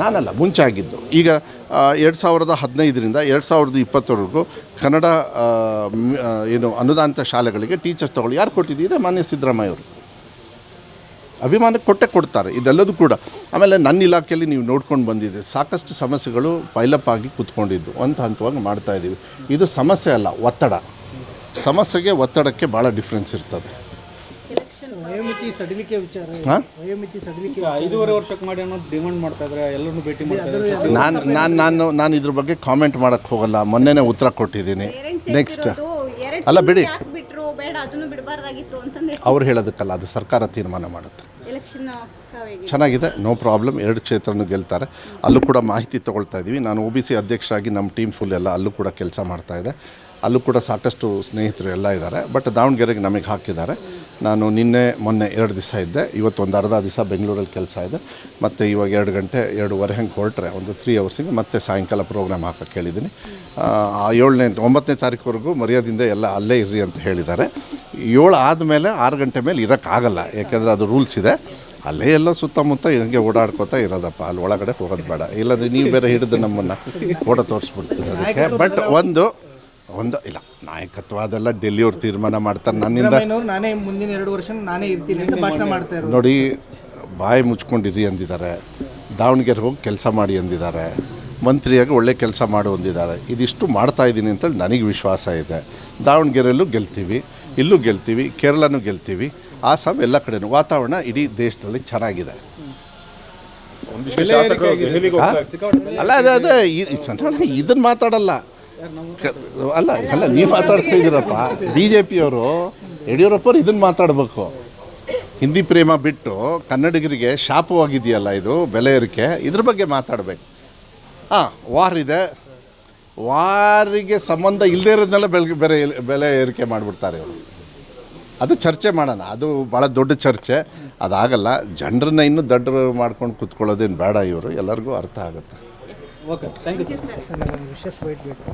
ನಾನಲ್ಲ, ಮುಂಚೆ ಆಗಿದ್ದು. ಈಗ 2015ರಿಂದ 2020ವರೆಗೂ ಕನ್ನಡ ಅನುದಾನಿತ ಶಾಲೆಗಳಿಗೆ ಟೀಚರ್ಸ್ ತೊಗೊಳ್ಳಿ ಯಾರು ಕೊಟ್ಟಿದ್ದಿದೆ? ಮಾನ್ಯ ಸಿದ್ದರಾಮಯ್ಯ ಅವರು. ಅಭಿಮಾನಕ್ಕೆ ಕೊಡ್ತಾರೆ ಇದೆಲ್ಲದೂ ಕೂಡ. ಆಮೇಲೆ ನನ್ನ ಇಲಾಖೆಯಲ್ಲಿ ನೀವು ನೋಡ್ಕೊಂಡು ಬಂದಿದೆ, ಸಾಕಷ್ಟು ಸಮಸ್ಯೆಗಳು ಪೈಲಪ್ ಆಗಿ ಕೂತ್ಕೊಂಡಿದ್ದು ಹಂತವಾಗಿ ಮಾಡ್ತಾಯಿದ್ದೀವಿ. ಇದು ಸಮಸ್ಯೆ ಅಲ್ಲ, ಒತ್ತಡ. ಸಮಸ್ಯೆಗೆ ಒತ್ತಡಕ್ಕೆ ಭಾಳ ಡಿಫ್ರೆನ್ಸ್ ಇರ್ತದೆ. ವಯೋಮಿತಿ ಸಡಿಲಿಕೆ ವಿಚಾರ, ವಯೋಮಿತಿ ಸಡಿಲಿಕೆ 5.5 ವರ್ಷಕ್ಕೆ ಮಾಡಿ ಅನ್ನೋದು ಡಿಮಾಂಡ್ ಮಾಡ್ತಾ ಇದ್ದಾರೆ, ಎಲ್ಲರನ್ನೂ ಭೇಟಿ ಮಾಡ್ತಾರೆ. ನಾನು ಇದ್ರ ಬಗ್ಗೆ ಕಾಮೆಂಟ್ ಮಾಡೋಕ್ಕೆ ಹೋಗಲ್ಲ. ಮೊನ್ನೆನೇ ಉತ್ತರ ಕೊಟ್ಟಿದ್ದೀನಿ. ನೆಕ್ಸ್ಟ್ ಅಲ್ಲ ಬಿಡಿ, ಅವ್ರು ಹೇಳೋದಕ್ಕಲ್ಲ, ಅದು ಸರ್ಕಾರ ತೀರ್ಮಾನ ಮಾಡುತ್ತೆ. ಚೆನ್ನಾಗಿದೆ, ನೋ ಪ್ರಾಬ್ಲಮ್. 2 ಕ್ಷೇತ್ರನೂ ಗೆಲ್ತಾರೆ. ಅಲ್ಲೂ ಕೂಡ ಮಾಹಿತಿ ತೊಗೊಳ್ತಾ ಇದ್ದೀವಿ. ನಾನು OBC ಅಧ್ಯಕ್ಷರಾಗಿ ನಮ್ಮ ಟೀಮ್ ಫುಲ್ ಎಲ್ಲ ಅಲ್ಲೂ ಕೂಡ ಕೆಲಸ ಮಾಡ್ತಾಯಿದೆ. ಅಲ್ಲೂ ಕೂಡ ಸಾಕಷ್ಟು ಸ್ನೇಹಿತರು ಎಲ್ಲ ಇದ್ದಾರೆ. ಬಟ್ ದಾವಣಗೆರೆಗೆ ನಮಗೆ ಹಾಕಿದ್ದಾರೆ. ನಾನು ಮೊನ್ನೆ 2 ದಿವಸ ಇದ್ದೆ. ಇವತ್ತು ಒಂದು ಅರ್ಧ ದಿವಸ ಬೆಂಗಳೂರಲ್ಲಿ ಕೆಲಸ ಇದೆ. ಮತ್ತು ಇವಾಗ 2 ಗಂಟೆ 2:30 ಹಂಗೆ ಹೊರಟ್ರೆ ಒಂದು 3 ಅವರ್ಸಿಗೆ ಮತ್ತೆ ಸಾಯಂಕಾಲ ಪ್ರೋಗ್ರಾಮ್ ಹಾಕೋಕ್ಕೆ ಹೇಳಿದ್ದೀನಿ. 9ನೇ ತಾರೀಕುವರೆಗೂ ಮರ್ಯಾದಿಂದ ಎಲ್ಲ ಅಲ್ಲೇ ಇರ್ರಿ ಅಂತ ಹೇಳಿದ್ದಾರೆ. 7 ಆದಮೇಲೆ 6 ಗಂಟೆ ಮೇಲೆ ಇರೋಕ್ಕಾಗಲ್ಲ, ಯಾಕೆಂದರೆ ಅದು ರೂಲ್ಸ್ ಇದೆ. ಅಲ್ಲೇ ಎಲ್ಲ ಸುತ್ತಮುತ್ತ ಹಿಂಗೆ ಓಡಾಡ್ಕೋತಾ ಇರೋದಪ್ಪ, ಅಲ್ಲಿ ಒಳಗಡೆ ಹೋಗೋದು ಬೇಡ. ಇಲ್ಲಾಂದರೆ ನೀವು ಬೇರೆ ಹಿಡಿದು ನಮ್ಮನ್ನು ಫೋಟೋ ತೋರಿಸ್ಬಿಡ್ತೀವಿ ಅದಕ್ಕೆ. ಬಟ್ ಒಂದು ಇಲ್ಲ, ನಾಯಕತ್ವ ಅದೆಲ್ಲ ಡೆಲ್ಲಿಯವ್ರು ತೀರ್ಮಾನ ಮಾಡ್ತಾರೆ. ನನ್ನಿಂದ ನಾನೇ ಮುಂದಿನ 2 ವರ್ಷ ನಾನೇ ಇರ್ತೀನಿ ಅಂತ ಭಾಷಣ ಮಾಡ್ತಾರೆ. ನೋಡಿ, ಬಾಯಿ ಮುಚ್ಕೊಂಡಿರಿ ಅಂದಿದ್ದಾರೆ, ದಾವಣಗೆರೆ ಹೋಗಿ ಕೆಲಸ ಮಾಡಿ ಅಂದಿದ್ದಾರೆ, ಮಂತ್ರಿಯಾಗಿ ಒಳ್ಳೆ ಕೆಲಸ ಮಾಡು ಅಂದಿದ್ದಾರೆ. ಇದಿಷ್ಟು ಮಾಡ್ತಾಯಿದ್ದೀನಿ ಅಂತೇಳಿ ನನಗೆ ವಿಶ್ವಾಸ ಇದೆ. ದಾವಣಗೆರೆಯಲ್ಲೂ ಗೆಲ್ತೀವಿ, ಇಲ್ಲೂ ಗೆಲ್ತೀವಿ, ಕೇರಳನೂ ಗೆಲ್ತೀವಿ, ಆಸಾಮ್, ಎಲ್ಲ ಕಡೆನೂ. ವಾತಾವರಣ ಇಡೀ ದೇಶದಲ್ಲಿ ಚೆನ್ನಾಗಿದೆ. ಅಲ್ಲ ಅದೇ ಇದನ್ನು ಮಾತಾಡಲ್ಲ ಅಲ್ಲ ನೀವು ಮಾತಾಡ್ತಾ ಇದ್ದೀರಪ್ಪ. BJP ಅವರು, ಯಡಿಯೂರಪ್ಪರು ಇದನ್ನು ಮಾತಾಡಬೇಕು. ಹಿಂದಿ ಪ್ರೇಮ ಬಿಟ್ಟು ಕನ್ನಡಿಗರಿಗೆ ಶಾಪವಾಗಿದೆಯಲ್ಲ ಇದು ಬೆಲೆ ಏರಿಕೆ, ಇದ್ರ ಬಗ್ಗೆ ಮಾತಾಡಬೇಕು. ವಾರ್ ಇದೆ, ವಾರಿಗೆ ಸಂಬಂಧ ಇಲ್ಲದೇ ಇರೋದನ್ನೆಲ್ಲ ಬೆಲೆ ಏರಿಕೆ ಮಾಡಿಬಿಡ್ತಾರೆ ಇವರು. ಅದು ಚರ್ಚೆ ಮಾಡೋಣ, ಅದು ಭಾಳ ದೊಡ್ಡ ಚರ್ಚೆ, ಅದಾಗಲ್ಲ. ಜನರನ್ನ ಇನ್ನೂ ದಡ್ಡರು ಮಾಡ್ಕೊಂಡು ಕೂತ್ಕೊಳ್ಳೋದೇನು ಬೇಡ, ಇವರು ಎಲ್ಲರಿಗೂ ಅರ್ಥ ಆಗುತ್ತೆ. Okay, thank you sir. ವಿಶೇಷ ವೈಟ್ ಬೇಕು.